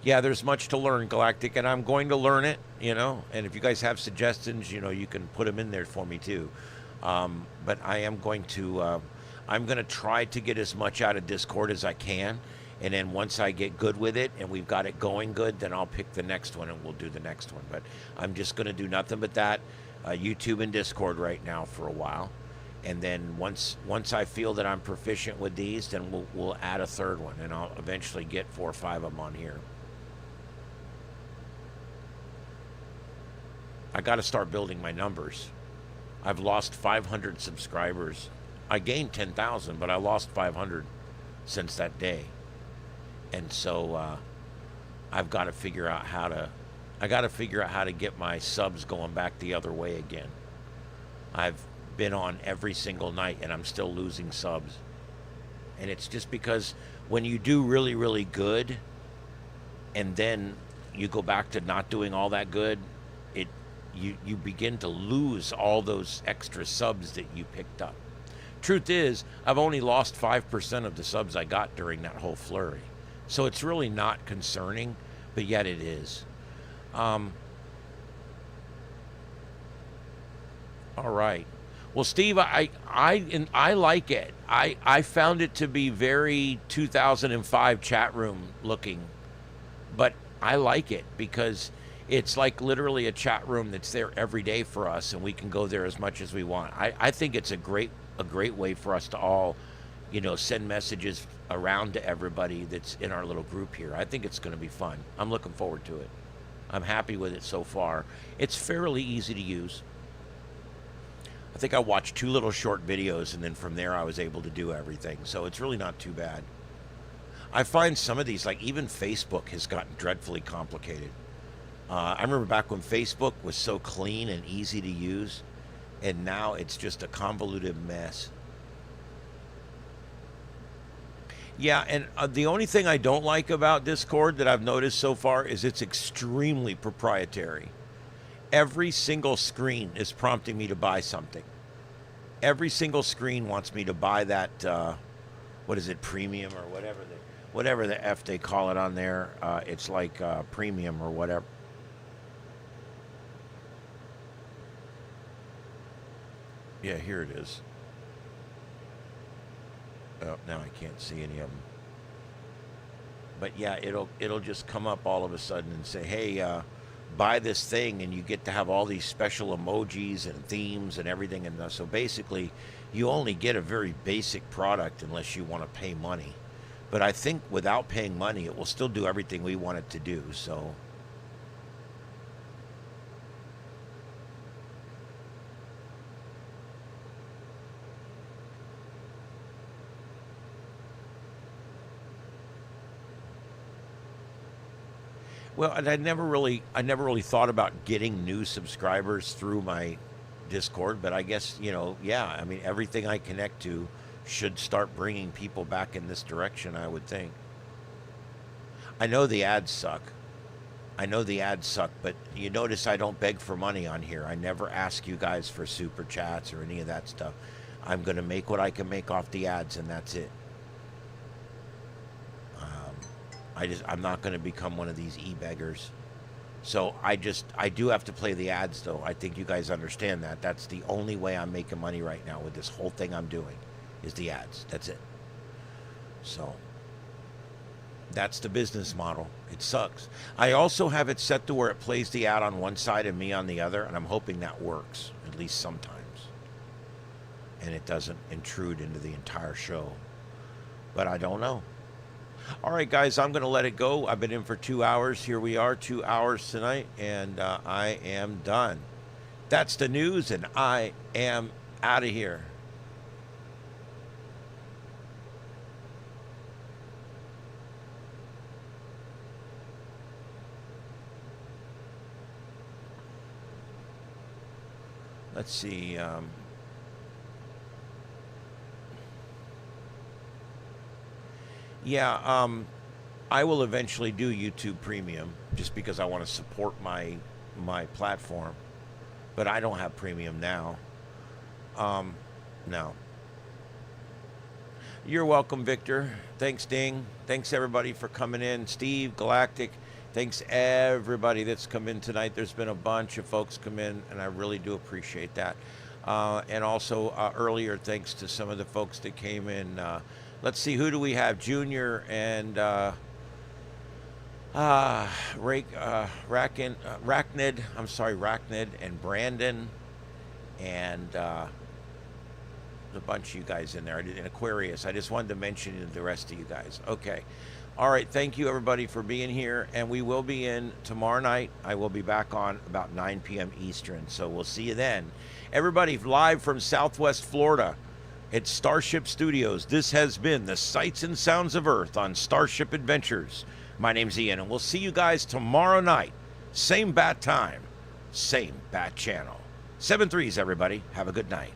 Speaker 1: Yeah, there's much to learn, Galactic, and I'm going to learn it, and if you guys have suggestions, you can put them in there for me too. But I am going to, I'm going to try to get as much out of Discord as I can, and then once I get good with it and we've got it going good, then I'll pick the next one and we'll do the next one. But I'm just going to do nothing but that, YouTube and Discord right now for a while. And then once I feel that I'm proficient with these, then we'll add a third one, and I'll eventually get 4 or 5 of them on here. I got to start building my numbers. I've lost 500 subscribers. I gained 10,000, but I lost 500 since that day. And so I've got to figure out how to get my subs going back the other way again. I've been on every single night and I'm still losing subs. And it's just because when you do really, really good and then you go back to not doing all that good, you begin to lose all those extra subs that you picked up. Truth is, I've only lost 5% of the subs I got during that whole flurry. So it's really not concerning, but yet it is. All right. Well, Steve, I like it. I found it to be very 2005 chat room looking, but I like it because it's like literally a chat room that's there every day for us, and we can go there as much as we want. I think it's a great way for us to all, send messages around to everybody that's in our little group here. I think it's going to be fun. I'm looking forward to it. I'm happy with it so far. It's fairly easy to use. I think I watched 2 little short videos, and then from there I was able to do everything. So it's really not too bad. I find some of these, like even Facebook, has gotten dreadfully complicated. I remember back when Facebook was so clean and easy to use, and now it's just a convoluted mess. Yeah, and the only thing I don't like about Discord that I've noticed so far is it's extremely proprietary. Every single screen is prompting me to buy something. Every single screen wants me to buy that, what is it, premium or whatever the F they call it on there. It's like premium or whatever. Yeah, here it is. Oh, now I can't see any of them. But yeah, it'll just come up all of a sudden and say, hey, buy this thing, and you get to have all these special emojis and themes and everything. And so basically, you only get a very basic product unless you want to pay money. But I think without paying money, it will still do everything we want it to do. So well, and I never really thought about getting new subscribers through my Discord, but I guess, yeah, I mean, everything I connect to should start bringing people back in this direction, I would think. I know the ads suck. But you notice I don't beg for money on here. I never ask you guys for super chats or any of that stuff. I'm going to make what I can make off the ads, and that's it. I'm not going to become one of these e-beggars. So I do have to play the ads, though. I think you guys understand that. That's the only way I'm making money right now with this whole thing I'm doing, is the ads. That's it. So that's the business model. It sucks. I also have it set to where it plays the ad on one side and me on the other, and I'm hoping that works, at least sometimes. And it doesn't intrude into the entire show. But I don't know. All right, guys, I'm going to let it go. I've been in for 2 hours. Here we are, 2 hours tonight, and I am done. That's the news, and I am out of here. Let's see. Yeah, I will eventually do YouTube Premium just because I want to support my platform, but I don't have Premium now. No. You're welcome, Victor. Thanks, Ding. Thanks, everybody, for coming in. Steve, Galactic. Thanks, everybody that's come in tonight. There's been a bunch of folks come in, and I really do appreciate that. And also, earlier, thanks to some of the folks that came in. Let's see, who do we have? Junior and Rachnid and Brandon and a bunch of you guys in there. I did in Aquarius. I just wanted to mention the rest of you guys. Okay. All right. Thank you, everybody, for being here. And we will be in tomorrow night. I will be back on about 9 p.m. Eastern. So we'll see you then. Everybody, live from Southwest Florida. It's Starship Studios. This has been the Sights and Sounds of Earth on Starship Adventures. My name's Ian, and we'll see you guys tomorrow night. Same bat time, same bat channel. 7 3s, everybody. Have a good night.